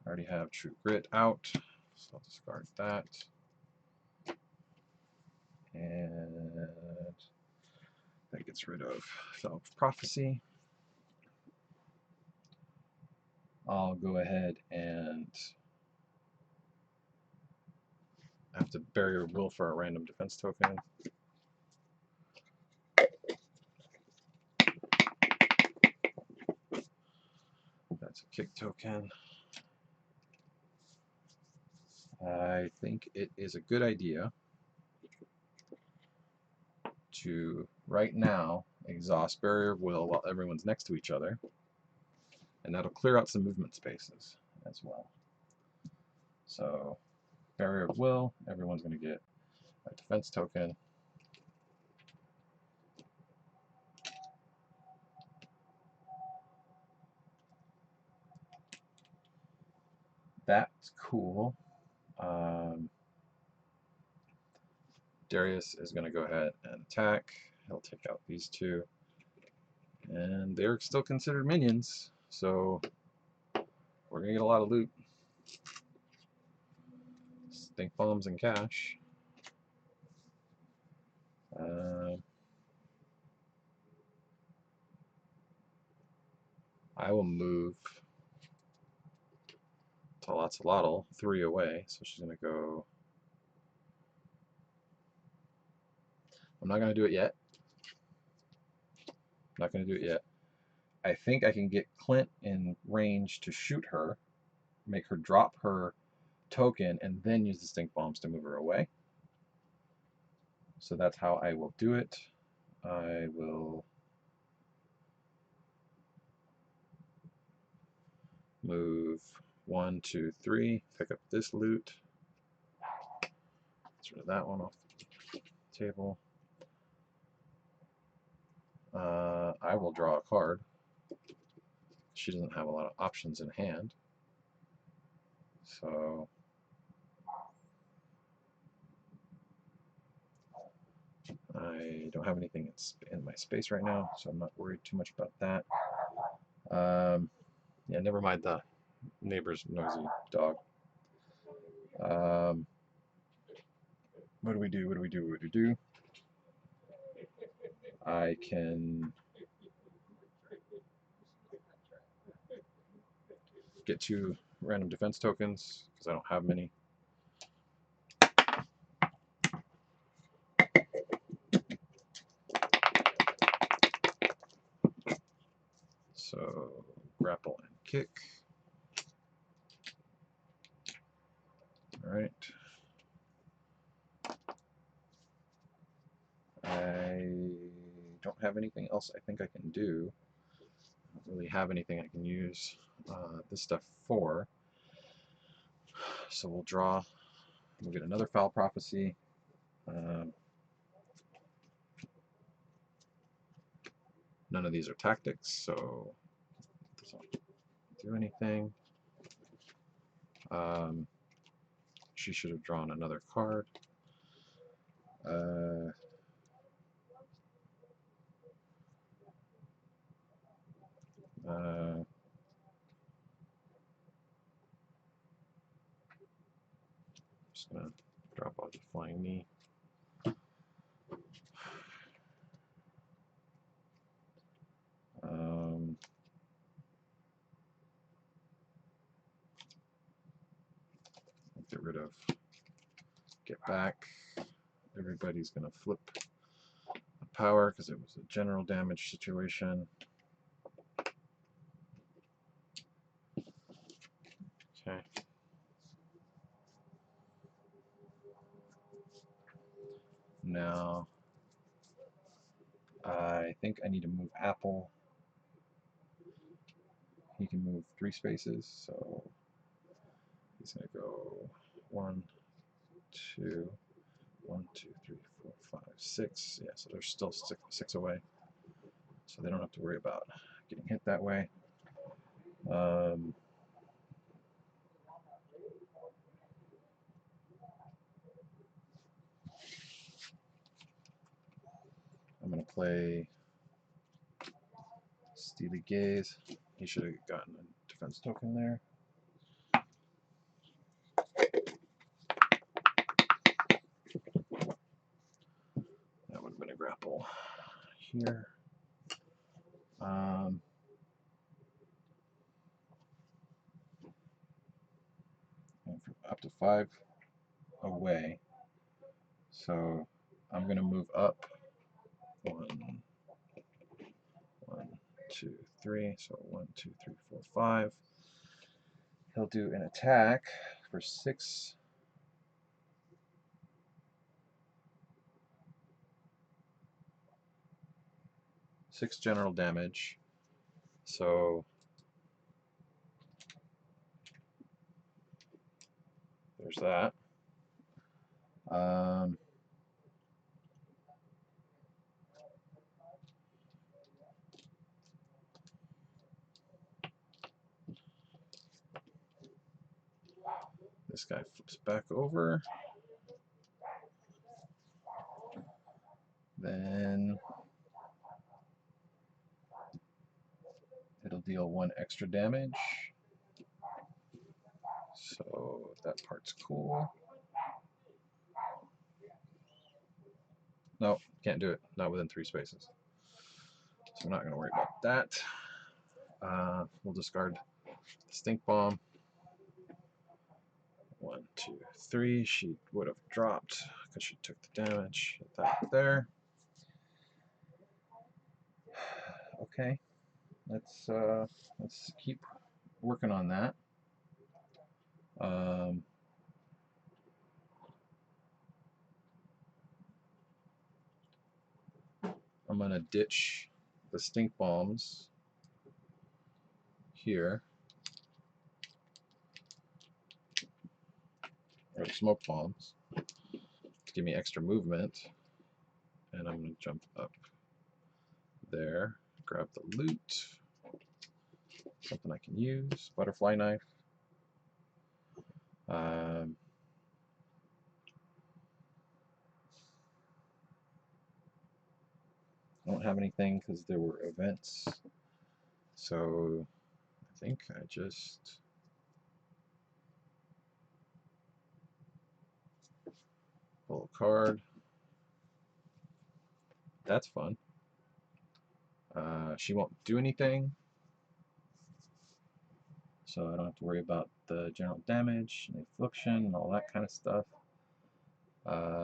A: I already have True Grit out, so I'll discard that. And that gets rid of Self Prophecy. I'll go ahead and have to Barrier Will for a random defense token. That's a kick token. I think it is a good idea to, right now, exhaust Barrier of Will while everyone's next to each other. And that'll clear out some movement spaces as well. So, Barrier of Will, everyone's going to get a defense token. That's cool. Darius is going to go ahead and attack. He'll take out these 2. And they're still considered minions, so we're going to get a lot of loot. Stink bombs and cash. I will move Talotzalotl 3 away, so she's going to go. I'm not going to do it yet. Not going to do it yet. I think I can get Clint in range to shoot her, make her drop her token, and then use the stink bombs to move her away. So that's how I will do it. I will move 1, 2, 3, pick up this loot. Get rid of that one off the table. I will draw a card. She doesn't have a lot of options in hand. So I don't have anything in my space right now, so I'm not worried too much about that. Yeah, never mind the neighbor's noisy dog. What do we do? What do we do? What do we do? I can get 2 random defense tokens because I don't have many. So grapple and kick. All right. I don't have anything else I think I can do. I don't really have anything I can use this stuff for. So we'll draw. We'll get another foul prophecy. None of these are tactics, so it doesn't do anything. She should have drawn another card. Just gonna drop off the flying knee. Get rid of get back. Everybody's gonna flip a power because it was a general damage situation. Okay. Now I think I need to move Apple. He can move 3 spaces, so he's gonna go 1, 2, 1, 2, 3, 4, 5, 6. Yeah, so they're still 6 away. So they don't have to worry about getting hit that way. I'm going to play Steely Gaze. He should have gotten a defense token there. That would have been a grapple here. And up to 5 away. So I'm going to move up 1, 2, 3. So 1, 2, 3, 4, 5. He'll do an attack for 6. Six general damage. So there's that. This guy flips back over. Then it'll deal 1 extra damage. So that part's cool. No, can't do it. Not within 3 spaces. So we're not going to worry about that. We'll discard the stink bomb. 1, 2, 3. She would have dropped because she took the damage. Hit that there. Okay, let's keep working on that. I'm gonna ditch the stink bombs here, or the smoke bombs, to give me extra movement, and I'm gonna jump up there, grab the loot, something I can use, butterfly knife. I don't have anything because there were events, so I think I just pull a card. That's fun. She won't do anything, so I don't have to worry about the general damage and affliction and all that kind of stuff.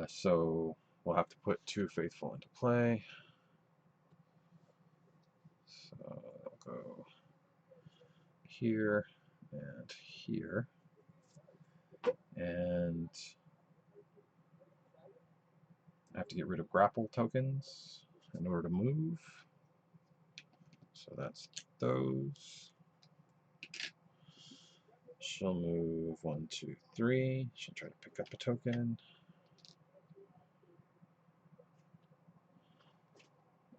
A: So we'll have to put 2 faithful into play. So I'll go here and here, and I have to get rid of grapple tokens in order to move. So that's those. She'll move 1, 2, 3. She'll try to pick up a token.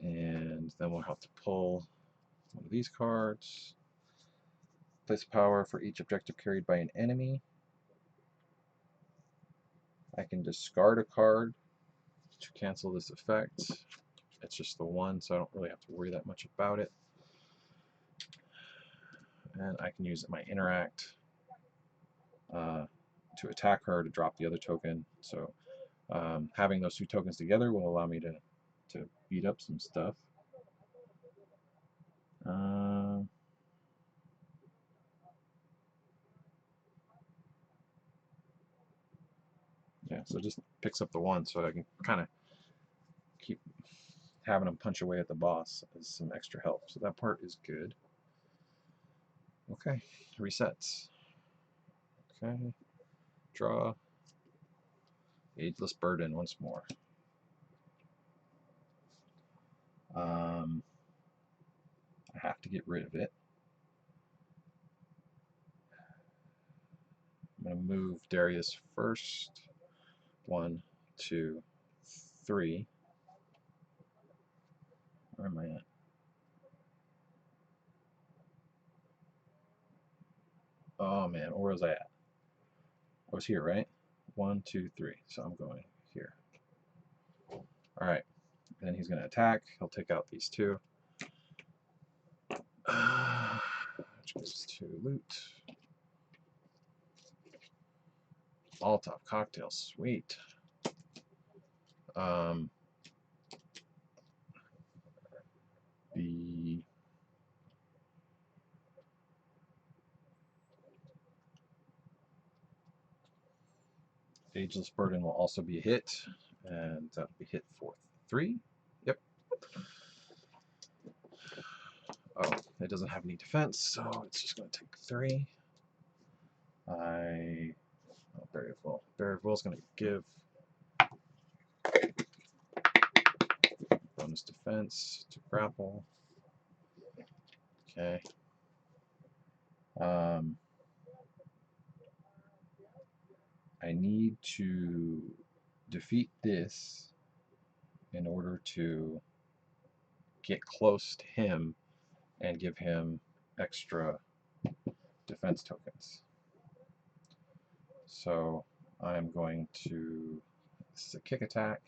A: And then we'll have to pull one of these cards. Place power for each objective carried by an enemy. I can discard a card to cancel this effect. It's just the one, so I don't really have to worry that much about it. And I can use my interact to attack her to drop the other token. So having those 2 tokens together will allow me to beat up some stuff. Yeah, so it just picks up the 1, so I can kind of keep having him punch away at the boss as some extra help. So that part is good. Okay, resets. Okay, draw. Ageless Burden once more. I have to get rid of it. I'm going to move Darius first. 1, 2, 3. Where am I at? Oh man, where was I at? I was here, right? 1, 2, 3. So I'm going here. Alright. Then he's going to attack. He'll take out these 2. Which goes to loot. Molotov cocktail, sweet. The Ageless Burden will also be a hit, and that'll be hit for 3. Yep. Oh, it doesn't have any defense, so it's just going to take 3. Barrier of Will. Barrier of Will is going to give bonus defense to grapple. Okay. I need to defeat this in order to get close to him and give him extra defense tokens. So I'm going to, this is a kick attack.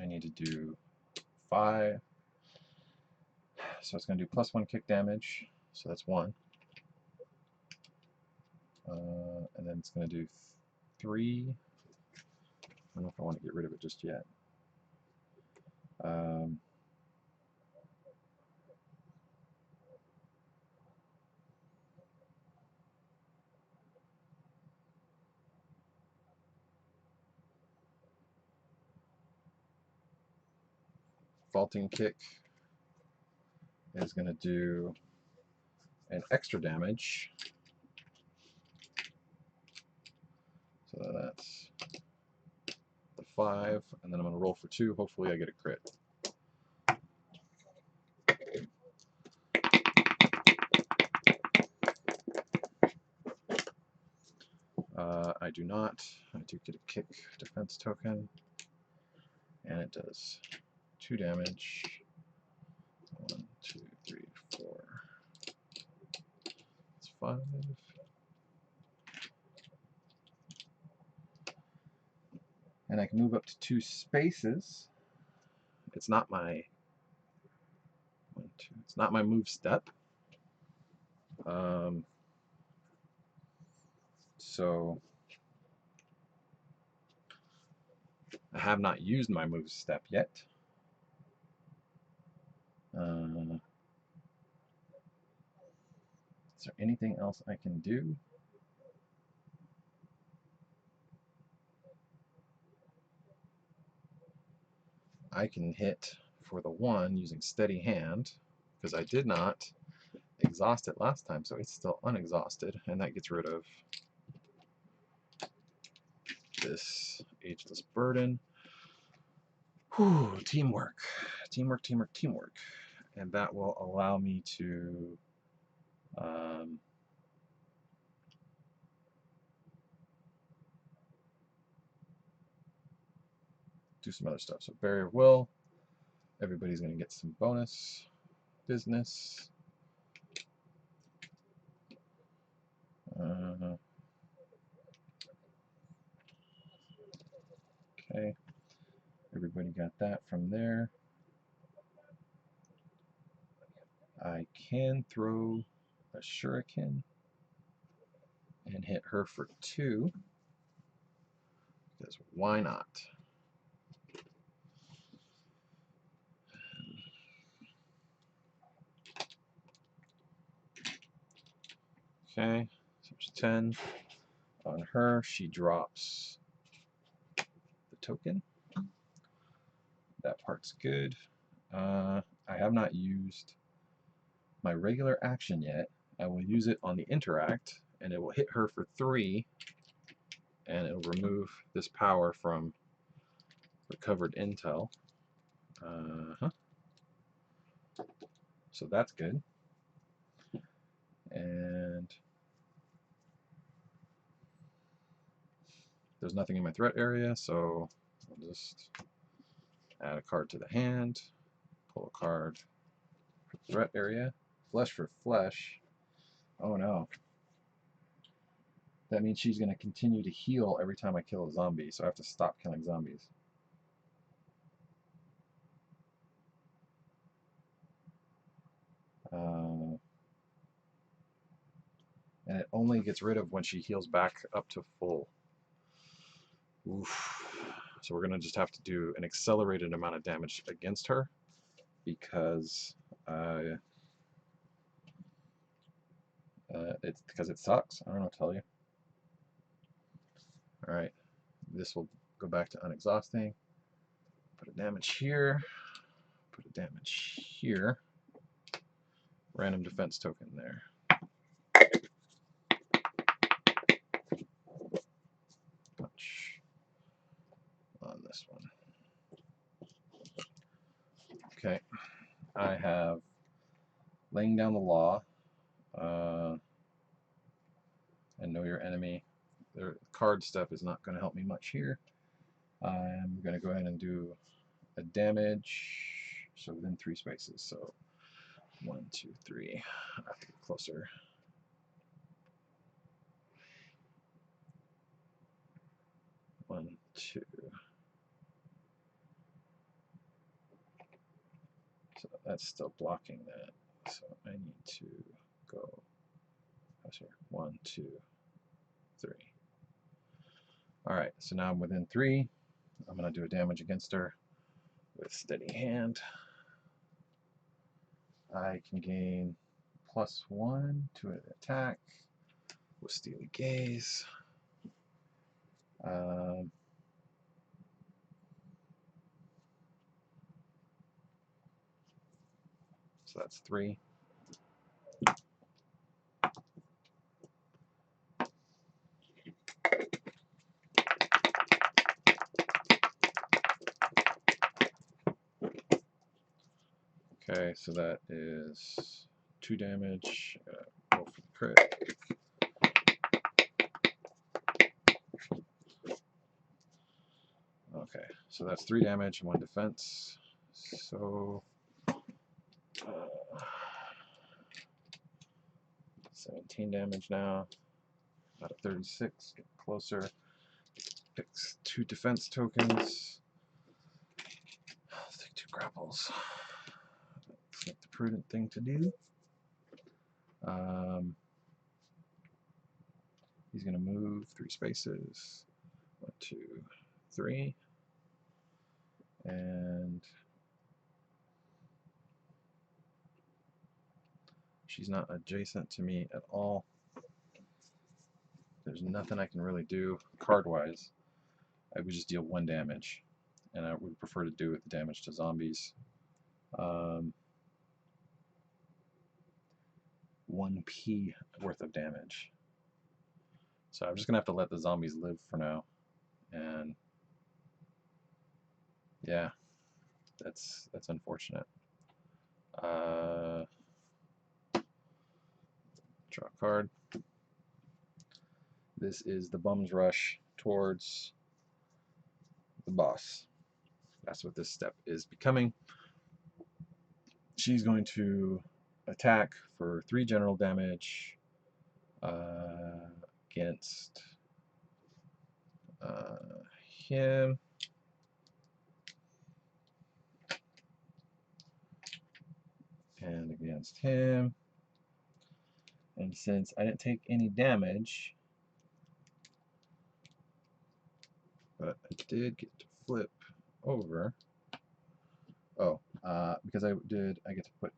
A: I need to do 5. So it's going to do +1 kick damage. So that's 1. And then it's going to do 3. I don't know if I want to get rid of it just yet. Vaulting Kick is going to do an extra damage. So that's the 5, and then I'm going to roll for 2. Hopefully I get a crit. I do not. I do get a kick defense token, and it does 2 damage. 1, 2, 3, 4. It's 5. And I can move up to 2 spaces. It's not my it's not my move step. So I have not used my move step yet. Is there anything else I can do? I can hit for the 1 using steady hand, because I did not exhaust it last time, so it's still unexhausted, and that gets rid of this ageless burden. Whew, teamwork. Teamwork, teamwork, teamwork. And that will allow me to do some other stuff. So Barrier of Will, everybody's going to get some bonus business. Okay, everybody got that from there. I can throw a shuriken and hit her for 2, because why not? Okay, so there's 10 on her. She drops the token. That part's good. I have not used my regular action yet. I will use it on the interact, and it will hit her for 3, and it'll remove this power from recovered intel. So that's good. And there's nothing in my threat area, so I'll just add a card to the hand, pull a card for the threat area. Flesh for flesh. Oh no. That means she's going to continue to heal every time I kill a zombie, so I have to stop killing zombies. And it only gets rid of when she heals back up to full. Oof. So we're going to just have to do an accelerated amount of damage against her, because it sucks. I don't know what to tell you. Alright, this will go back to unexhausting. Put a damage here. Put a damage here. Random defense token there. Punch on this one. Okay, I have laying down the law and know your enemy. The card stuff is not going to help me much here. I'm going to go ahead and do a damage, so within 3 spaces. So 1, 2, 3. I have to get closer. One, 2. So that's still blocking that. So I need to go. How's here? 1, 2, 3. All right. So now I'm within 3. I'm going to do a damage against her with steady hand. I can gain +1 to an attack with Steely Gaze. So that's 3. Okay, so that is 2 damage. Roll for the crit. Okay, so that's 3 damage and 1 defense. So 17 damage now. Out of 36, get closer. Picks 2 defense tokens. Let's take 2 grapples. Looks like the prudent thing to do. He's going to move 3 spaces. 1, 2, 3. And she's not adjacent to me at all. There's nothing I can really do card-wise. I would just deal 1 damage, and I would prefer to do it the damage to zombies. 1p worth of damage. So I'm just gonna have to let the zombies live for now, and yeah, that's unfortunate. Draw a card. This is the Bum's Rush towards the boss. That's what this step is becoming. She's going to attack for 3 general damage against him. And against him. And since I didn't take any damage, but I did get to flip over. Oh, because I get to put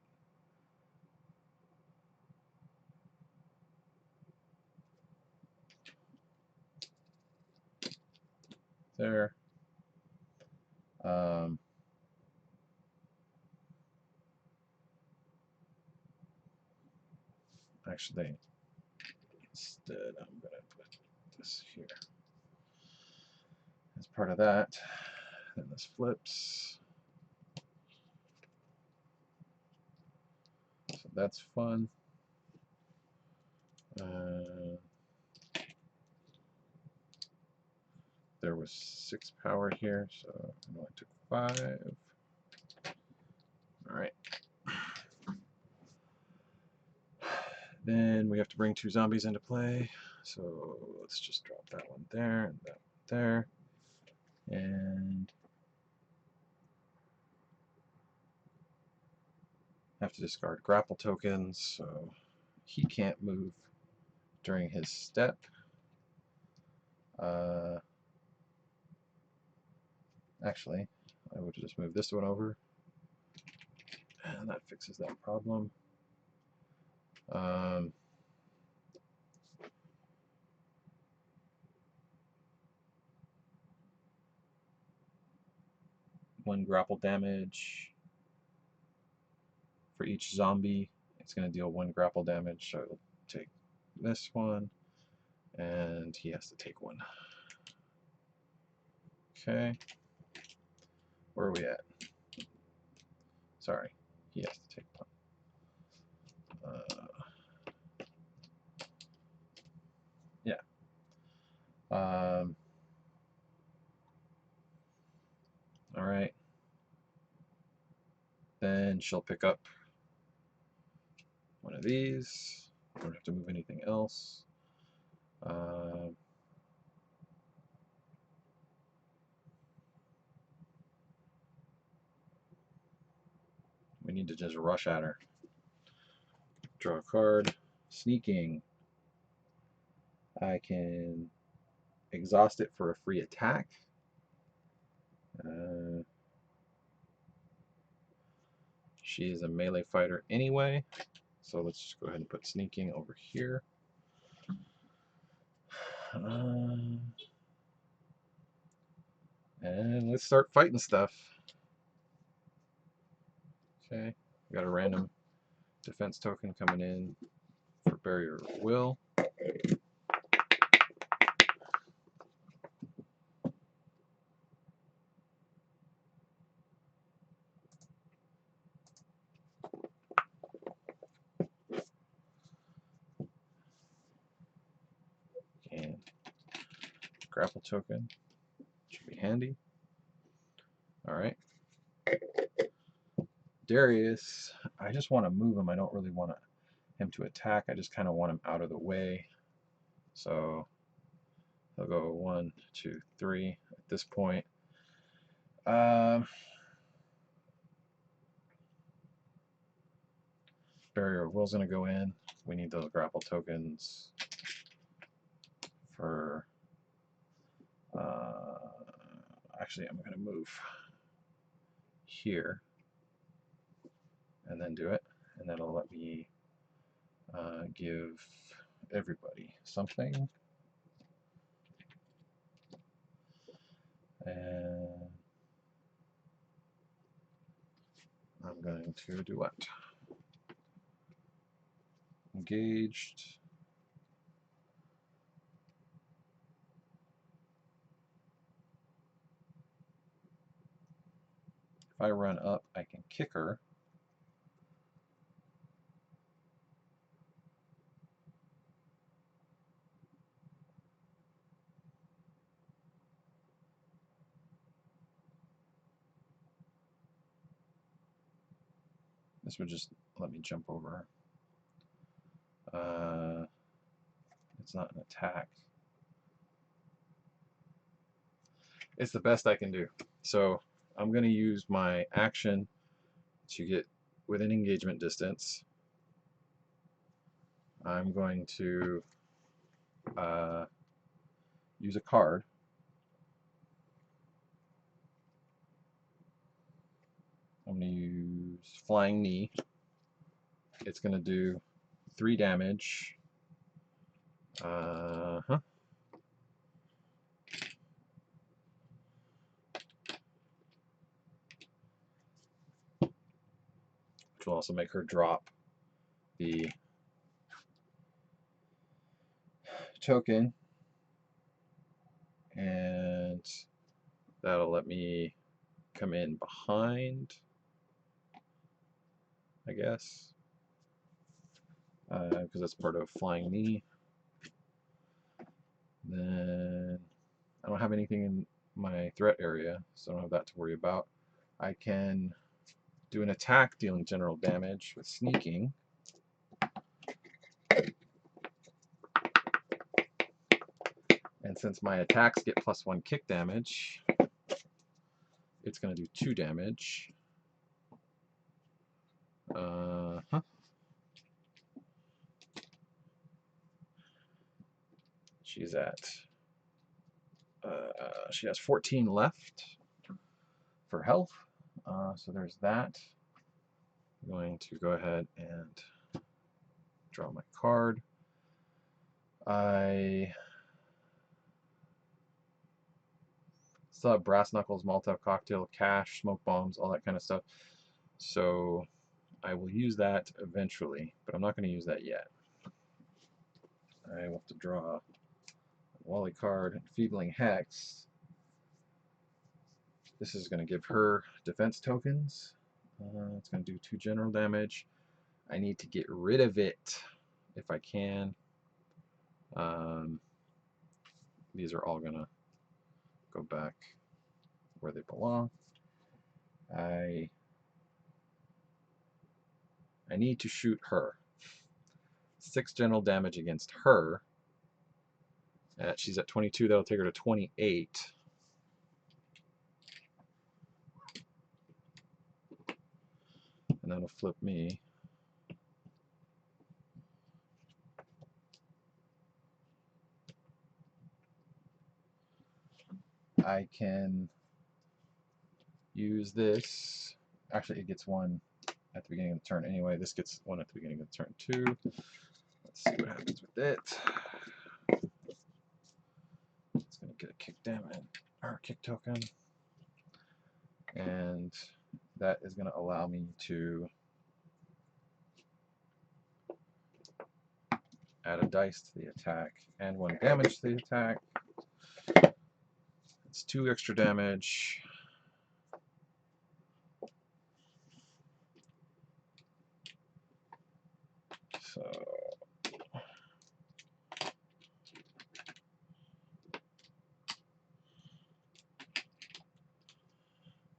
A: there. Actually, instead, I'm going to put this here as part of that. Then this flips. So that's fun. There was 6 power here, so I only took 5. Alright. Then we have to bring 2 zombies into play. So let's just drop that one there and that one there. And have to discard grapple tokens, so he can't move during his step. Actually, I would just move this one over, and that fixes that problem. One grapple damage for each zombie. It's going to deal 1 grapple damage, so it'll take this one, and he has to take 1. Okay. Where are we at? Sorry, he has to take 1. Yeah. Alright. Then she'll pick up one of these. Don't have to move anything else. We need to just rush at her. Draw a card. Sneaking. I can exhaust it for a free attack. She is a melee fighter anyway, so let's just go ahead and put sneaking over here. And let's start fighting stuff. Okay, we got a random Defense token coming in for barrier will. And grapple token should be handy. All right. Darius, I just want to move him. I don't really want him to attack. I just kind of want him out of the way. So he'll go 1, 2, 3 at this point. Barrier of Will's going to go in. We need those grapple tokens for... actually, I'm going to move here and then do it. And that'll let me give everybody something. And I'm going to do what? Engaged. If I run up, I can kick her. This would just let me jump over her. It's not an attack. It's the best I can do. So I'm going to use my action to get within engagement distance. I'm going to use a card. I'm going to use Flying Knee. It's going to do 3 damage. Which will also make her drop the token. And that'll let me come in behind, I guess, because that's part of Flying Knee. Then I don't have anything in my threat area, so I don't have that to worry about. I can do an attack dealing general damage with sneaking. And since my attacks get +1 kick damage, it's going to do 2 damage. She's at... she has 14 left for health. So there's that. I'm going to go ahead and draw my card. I still have brass knuckles, Molotov cocktail, cash, smoke bombs, all that kind of stuff. So I will use that eventually, but I'm not going to use that yet. I will have to draw a Wally card, Enfeebling Hex. This is going to give her defense tokens. It's going to do 2 general damage. I need to get rid of it if I can. These are all going to go back where they belong. I need to shoot her. 6 general damage against her. She's at 22. That'll take her to 28. And that'll flip me. I can use this. Actually, it gets 1 at the beginning of the turn anyway. This gets 1 at the beginning of the turn too. Let's see what happens with it. It's going to get a kick damage or kick token, and that is going to allow me to add a dice to the attack, and 1 damage to the attack. It's 2 extra damage. So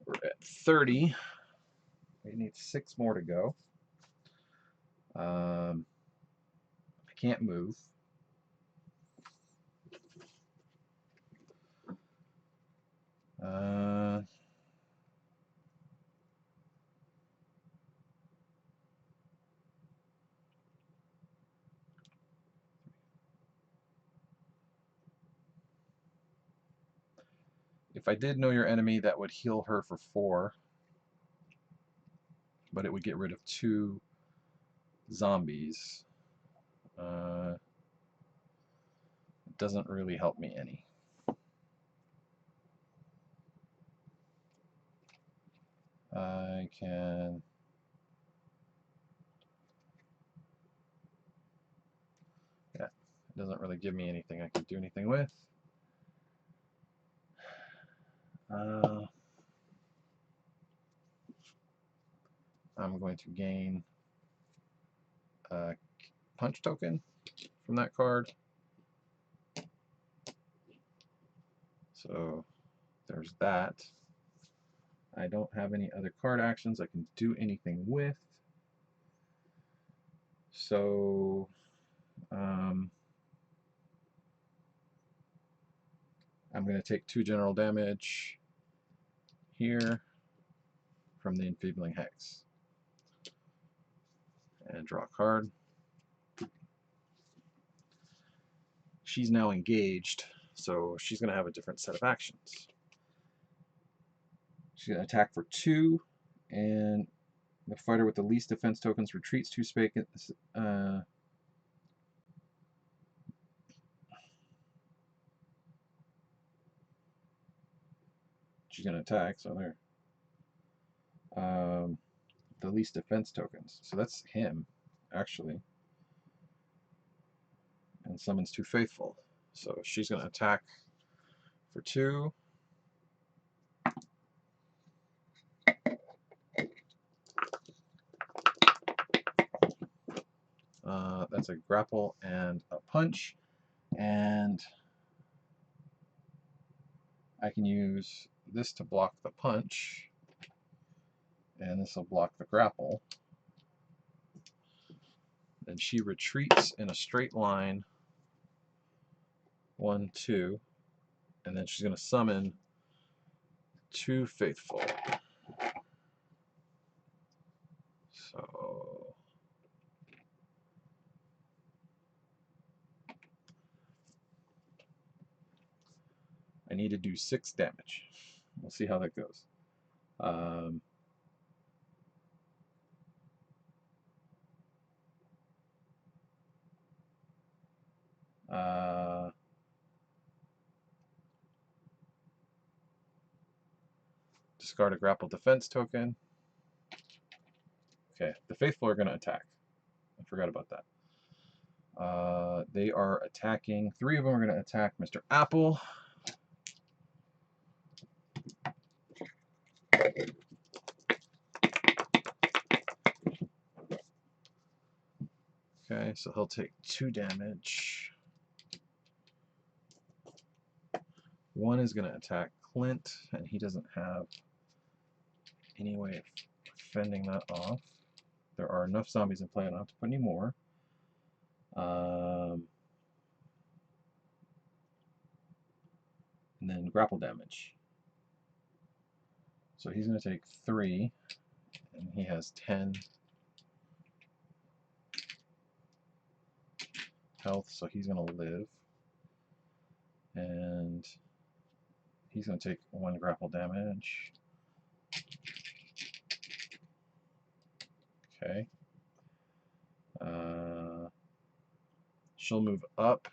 A: we're at 30. We need 6 more to go. I can't move. If I did know your enemy, that would heal her for 4, but it would get rid of 2 zombies. It doesn't really help me any. I can... Yeah, it doesn't really give me anything I can do anything with. I'm going to gain a punch token from that card. So there's that. I don't have any other card actions I can do anything with. So I'm going to take 2 general damage here from the Enfeebling Hex. And draw a card. She's now engaged, so she's going to have a different set of actions. She's going to attack for 2, and the fighter with the least defense tokens retreats 2 spaces. She's going to attack, so there. The least defense tokens. So that's him, actually. And summons 2 faithful. So she's going to attack for 2. That's a grapple and a punch. And I can use this to block the punch. And this will block the grapple. Then she retreats in a straight line. 1, 2. And then she's going to summon 2 faithful. So I need to do 6 damage. We'll see how that goes. Discard a grapple defense token. Okay, the faithful are going to attack. I forgot about that. They are attacking. 3 of them are going to attack Mr. Apple. Okay, so he'll take 2 damage. 1 is going to attack Clint, and he doesn't have any way of fending that off. There are enough zombies in play. I don't have to put any more. And then grapple damage. So he's going to take 3, and he has 10 health, so he's going to live. And he's going to take 1 grapple damage. Okay. She'll move up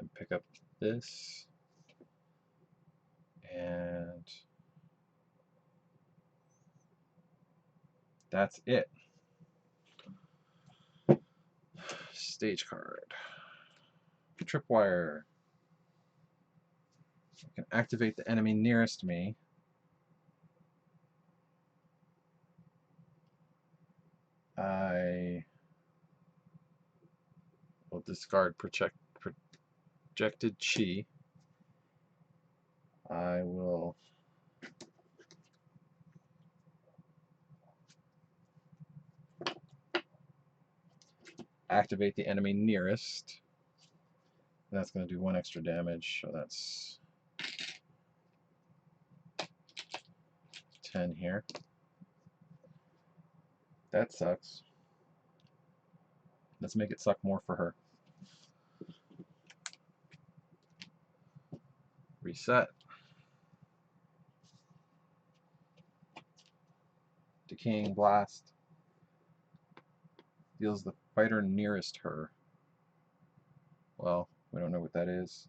A: and pick up this. And that's it. Stage card. Tripwire. I can activate the enemy nearest me. I will discard projected chi. I will activate the enemy nearest. That's going to do 1 extra damage, so that's 10 here. That sucks. Let's make it suck more for her. Reset. Decaying Blast. Deals the fighter nearest her. Well, we don't know what that is.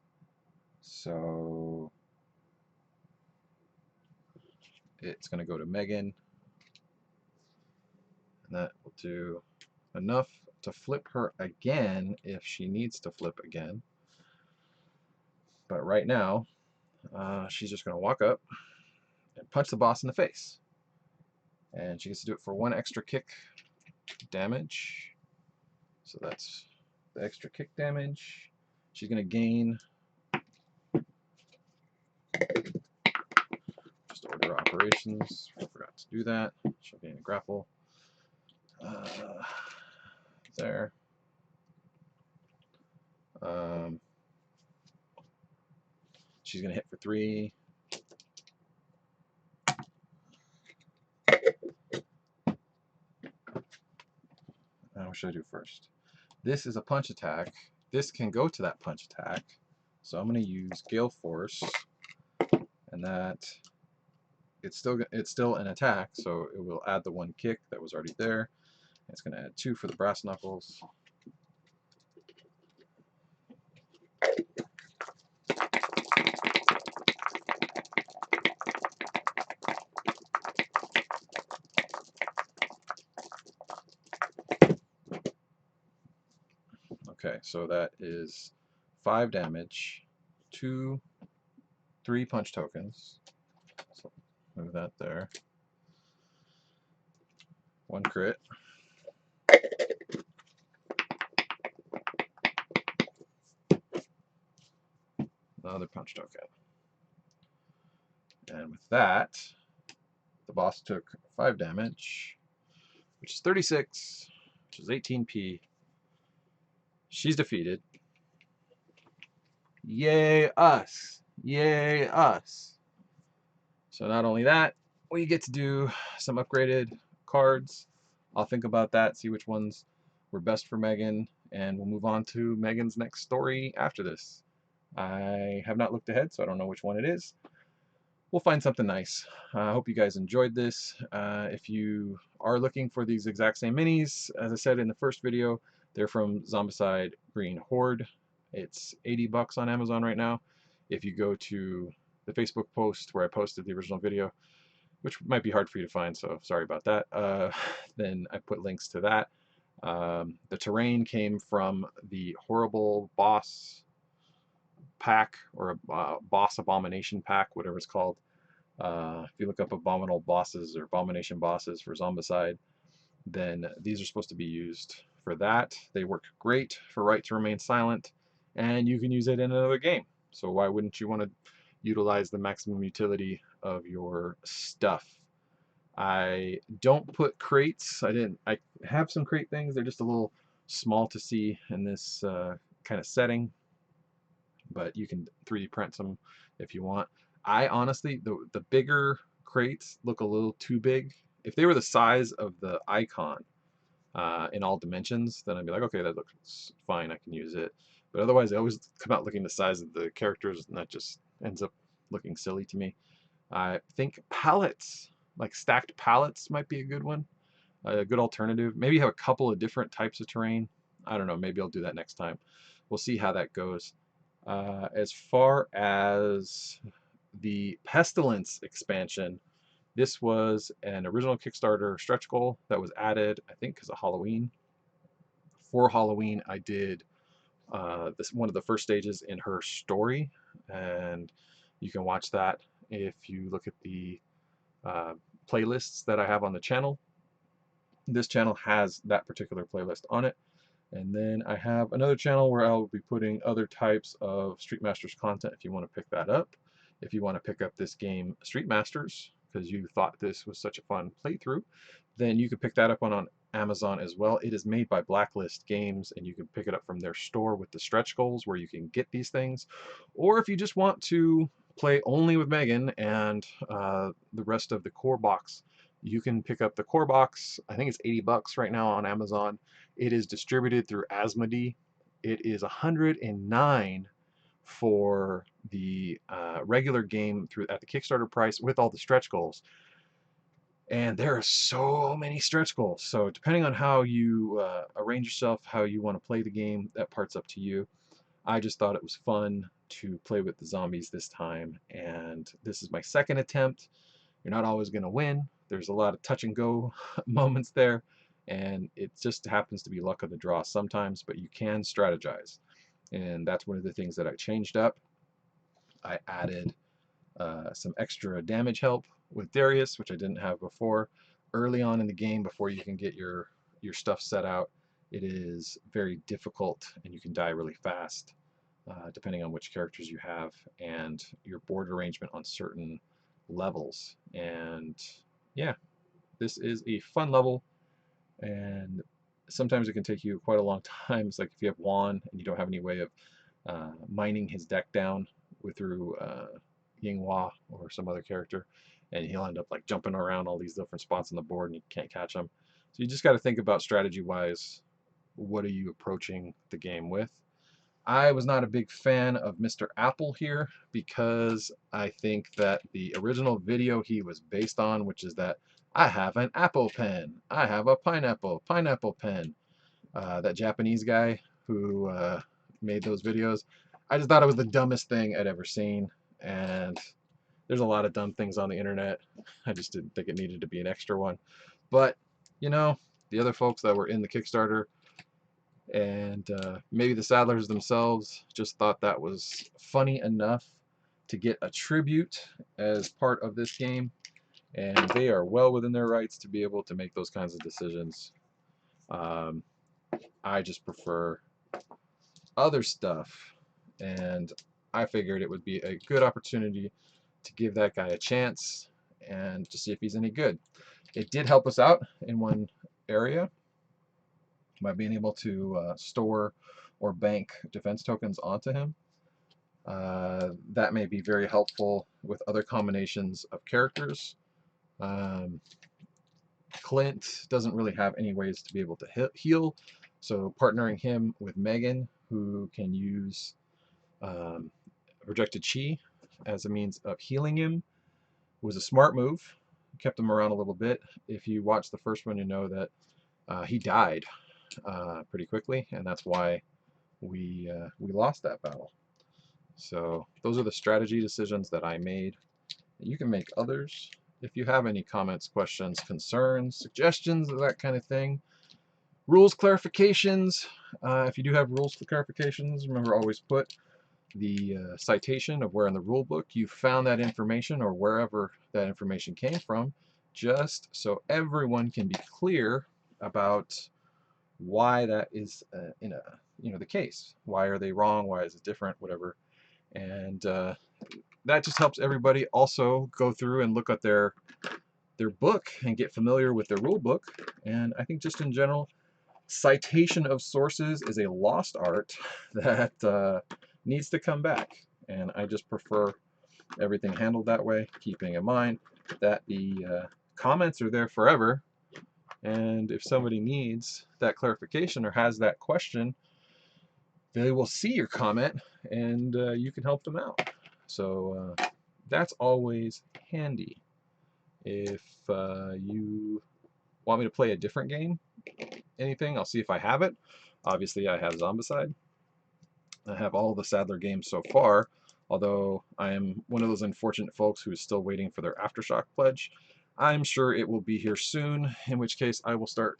A: So it's going to go to Megan. And that will do enough to flip her again if she needs to flip again. But right now, she's just going to walk up and punch the boss in the face. And she gets to do it for 1 extra kick damage. So that's the extra kick damage. She's going to gain just order operations. I forgot to do that. She'll gain a grapple. There. She's going to hit for 3. Now, what should I do first? This is a punch attack. This can go to that punch attack. So I'm going to use Gale Force, and that it's still an attack, so it will add the 1 kick that was already there. It's going to add 2 for the brass knuckles. Okay, so that is 5 damage, 3 punch tokens. So move that there. 1 crit. Another punch token. And with that, the boss took 5 damage, which is 36, which is 18p. She's defeated. Yay us! Yay us! So not only that, we get to do some upgraded cards. I'll think about that, see which ones were best for Megan, and we'll move on to Megan's next story after this. I have not looked ahead, so I don't know which one it is. We'll find something nice. I hope you guys enjoyed this. If you are looking for these exact same minis, as I said in the first video, they're from Zombicide Green Horde. It's 80 bucks on Amazon right now. If you go to the Facebook post where I posted the original video, which might be hard for you to find, so sorry about that, then I put links to that. The terrain came from the Horrible Boss pack, or a Boss Abomination pack, whatever it's called. If you look up Abominable Bosses or Abomination Bosses for Zombicide, then these are supposed to be used for that. They work great for Right to Remain Silent, and you can use it in another game. So why wouldn't you want to utilize the maximum utility of your stuff? I don't put crates. I have some crate things. They're just a little small to see in this kind of setting, but you can 3D print them if you want. I honestly, the bigger crates look a little too big. If they were the size of the icon in all dimensions, then I'd be like, okay, that looks fine, I can use it. But otherwise, they always come out looking the size of the characters, and that just ends up looking silly to me. I think pallets, like stacked pallets, might be a good one, a good alternative. Maybe have a couple of different types of terrain. I don't know, maybe I'll do that next time. We'll see how that goes. As far as the Pestilence expansion, this was an original Kickstarter stretch goal that was added, I think, because of Halloween for Halloween, I did this one of the first stages in her story, and you can watch that if you look at the playlists that I have on the channel. This channel has that particular playlist on it. And then I have another channel where I'll be putting other types of Street Masters content if you want to pick that up. If you want to pick up this game, Street Masters, because you thought this was such a fun playthrough, then you can pick that up on Amazon as well. It is made by Blacklist Games, and you can pick it up from their store with the stretch goals where you can get these things. Or if you just want to play only with Megan and the rest of the core box, you can pick up the core box. I think it's $80 right now on Amazon. It is distributed through Asmodee. It is $109 for the regular game at the Kickstarter price with all the stretch goals. And there are so many stretch goals. So depending on how you arrange yourself, how you want to play the game, that part's up to you. I just thought it was fun to play with the zombies this time, and this is my second attempt. You're not always going to win. There's a lot of touch and go moments there, and it just happens to be luck of the draw sometimes, but you can strategize. And that's one of the things that I changed up. I added some extra damage help with Darius, which I didn't have before. Early on in the game, before you can get your stuff set out, it is very difficult, and you can die really fast, depending on which characters you have and your board arrangement on certain levels. And yeah, this is a fun level, and sometimes it can take you quite a long time. It's like if you have Juan and you don't have any way of mining his deck down through Yinghua or some other character, and he'll end up like jumping around all these different spots on the board and you can't catch him. So you just got to think about strategy wise, what are you approaching the game with. I was not a big fan of Mr. Apple here because I think that the original video he was based on, which is that I have an apple pen, I have a pineapple pen, that Japanese guy who made those videos, I just thought it was the dumbest thing I'd ever seen. And there's a lot of dumb things on the internet. I just didn't think it needed to be an extra one. But, you know, the other folks that were in the Kickstarter and maybe the Sadlers themselves just thought that was funny enough to get a tribute as part of this game, and they are well within their rights to be able to make those kinds of decisions. I just prefer other stuff, and I figured it would be a good opportunity to give that guy a chance and to see if he's any good. It did help us out in one area by being able to store or bank defense tokens onto him. That may be very helpful with other combinations of characters. Clint doesn't really have any ways to be able to heal, so partnering him with Megan, who can use projected chi as a means of healing him, was a smart move. Kept him around a little bit. If you watch the first one, you know that he died pretty quickly, and that's why we lost that battle. So those are the strategy decisions that I made. You can make others. If you have any comments, questions, concerns, suggestions, that kind of thing, rules clarifications, if you do have rules clarifications, remember always put the citation of where in the rule book you found that information or wherever that information came from, just so everyone can be clear about why that is the case. Why are they wrong? Why is it different? Whatever. And that just helps everybody also go through and look at their book and get familiar with their rule book. And I think just in general, citation of sources is a lost art that needs to come back. And I just prefer everything handled that way, keeping in mind that the comments are there forever. And if somebody needs that clarification or has that question, they will see your comment and you can help them out. So that's always handy. If you want me to play a different game, anything, I'll see if I have it. Obviously, I have Zombicide. I have all the Sadler games so far, although I am one of those unfortunate folks who is still waiting for their Aftershock pledge. I'm sure it will be here soon, in which case I will start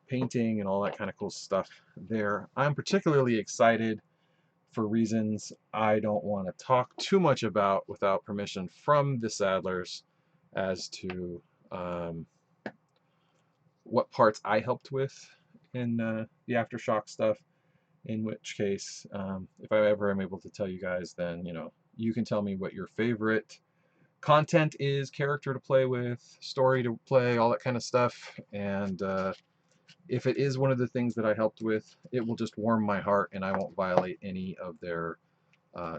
A: painting and all that kind of cool stuff there. I'm particularly excited for reasons I don't want to talk too much about without permission from the Sadlers as to what parts I helped with in the Aftershock stuff. In which case, if I ever am able to tell you guys, then you can tell me what your favorite content is, character to play with, story to play, all that kind of stuff. And if it is one of the things that I helped with, it will just warm my heart and I won't violate any of their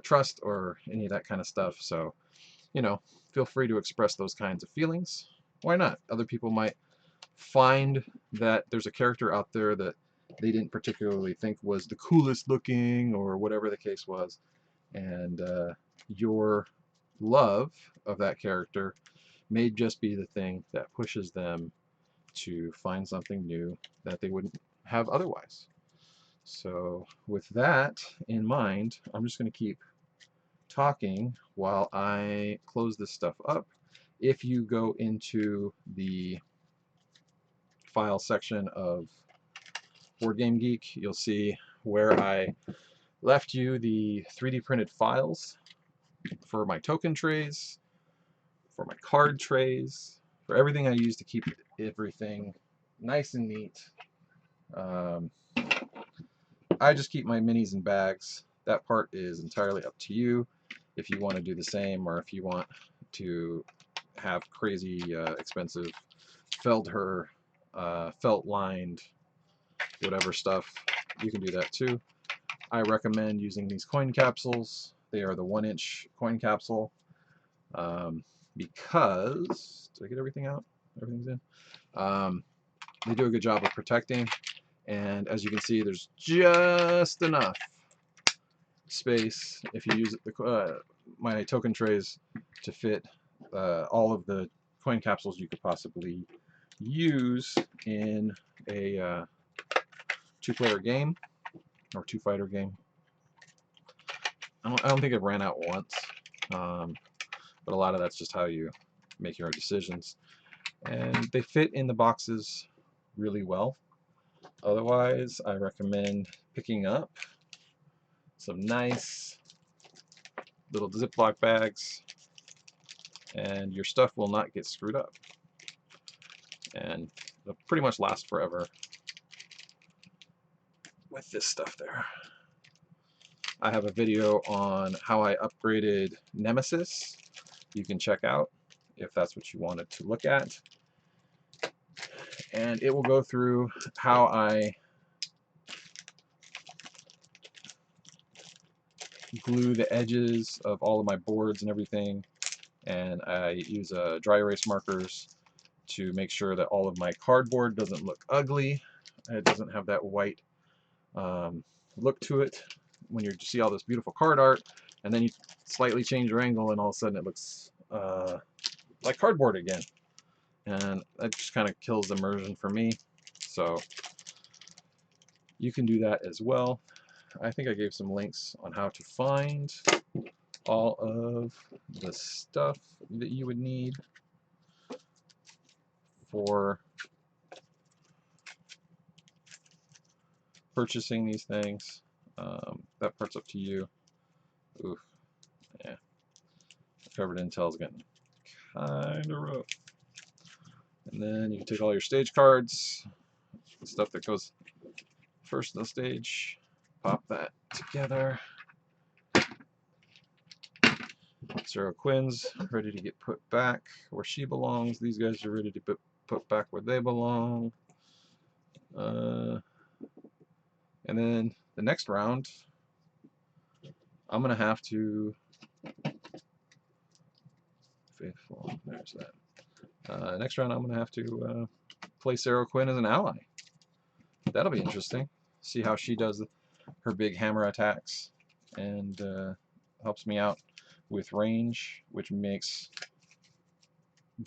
A: trust or any of that kind of stuff. So, feel free to express those kinds of feelings. Why not? Other people might find that there's a character out there that they didn't particularly think was the coolest looking or whatever the case was. And your love of that character may just be the thing that pushes them to find something new that they wouldn't have otherwise. So with that in mind, I'm just going to keep talking while I close this stuff up. If you go into the file section of Board Game Geek, you'll see where I left you the 3D printed files for my token trays, for my card trays, for everything I use to keep everything nice and neat. I just keep my minis in bags. That part is entirely up to you if you want to do the same, or if you want to have crazy expensive Feldherr felt lined whatever stuff, you can do that too. I recommend using these coin capsules. They are the 1-inch coin capsule because, did I get everything out? Everything's in. They do a good job of protecting, and as you can see, there's just enough space if you use my token trays to fit all of the coin capsules you could possibly use in a 2-player game or 2-fighter game. I don't think I've ran out once, but a lot of that's just how you make your own decisions. And they fit in the boxes really well. Otherwise, I recommend picking up some nice little Ziploc bags, and your stuff will not get screwed up. And it'll pretty much last forever with this stuff there. I have a video on how I upgraded Nemesis you can check out if that's what you wanted to look at. And it will go through how I glue the edges of all of my boards and everything, and I use dry erase markers to make sure that all of my cardboard doesn't look ugly. It doesn't have that white look to it when you see all this beautiful card art, and then you slightly change your angle and all of a sudden it looks like cardboard again. And that just kind of kills immersion for me. So you can do that as well. I think I gave some links on how to find all of the stuff that you would need for purchasing these things. That part's up to you. Oof, yeah. Covered intel is getting kind of rough. And then you can take all your stage cards, the stuff that goes first in the stage, pop that together. Sarah Quinn's ready to get put back where she belongs. These guys are ready to put back where they belong. And then the next round, I'm going to have to... Faithful, there's that. Next round, I'm going to have to play Sarah Quinn as an ally. That'll be interesting. See how she does her big hammer attacks and helps me out with range, which makes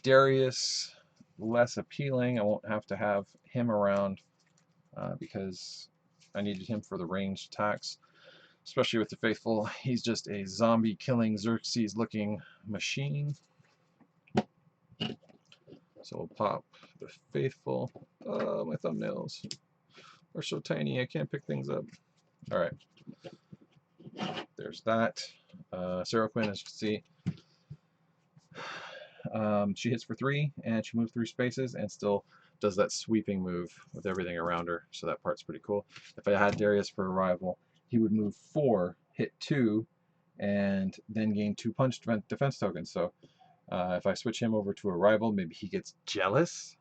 A: Darius less appealing. I won't have to have him around because I needed him for the ranged attacks, especially with the Faithful. He's just a zombie killing Xerxes looking machine. So we'll pop the Faithful. Oh, my thumbnails are so tiny, I can't pick things up. All right, there's that. Sarah Quinn, as you can see, she hits for 3, and she moves through spaces and still does that sweeping move with everything around her, so that part's pretty cool. If I had Darius for Arrival, he would move 4, hit 2, and then gain 2 punch defense tokens. So if I switch him over to Arrival, maybe he gets jealous.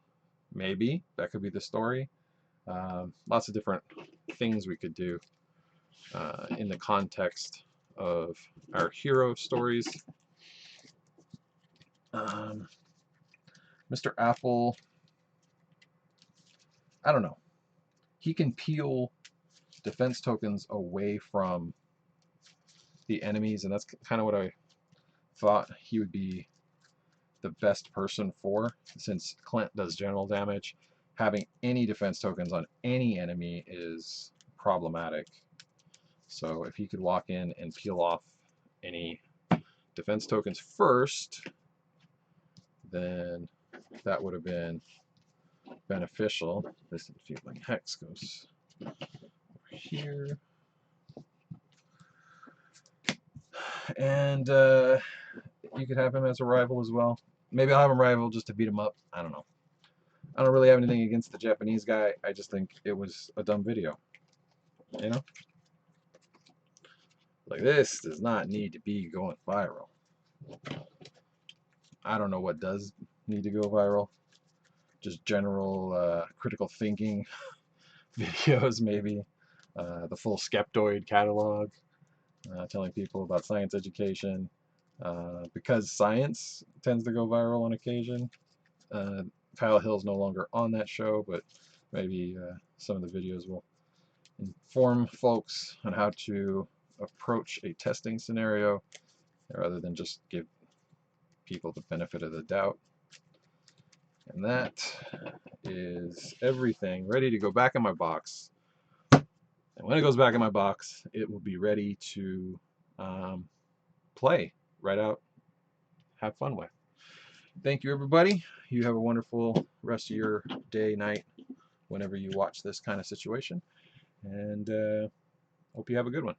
A: Maybe. That could be the story. Lots of different things we could do in the context of our hero stories. Mr. Apple, I don't know. He can peel defense tokens away from the enemies, and that's kind of what I thought he would be the best person for, since Clint does general damage. Having any defense tokens on any enemy is problematic. So if he could walk in and peel off any defense tokens first, then that would have been beneficial. This Enfeebling Hex goes over here. And you could have him as a rival as well. Maybe I'll have him rival just to beat him up. I don't know. I don't really have anything against the Japanese guy. I just think it was a dumb video. You know? Like, this does not need to be going viral. I don't know what does need to go viral. Just general critical thinking videos, maybe. The full Skeptoid catalog. Telling people about science education. Because science tends to go viral on occasion. Kyle Hill's no longer on that show, but maybe some of the videos will inform folks on how to approach a testing scenario rather than just give people the benefit of the doubt. And that is everything ready to go back in my box. And when it goes back in my box, it will be ready to play right out, have fun with. Thank you, everybody. You have a wonderful rest of your day, night, whenever you watch this kind of situation. And hope you have a good one.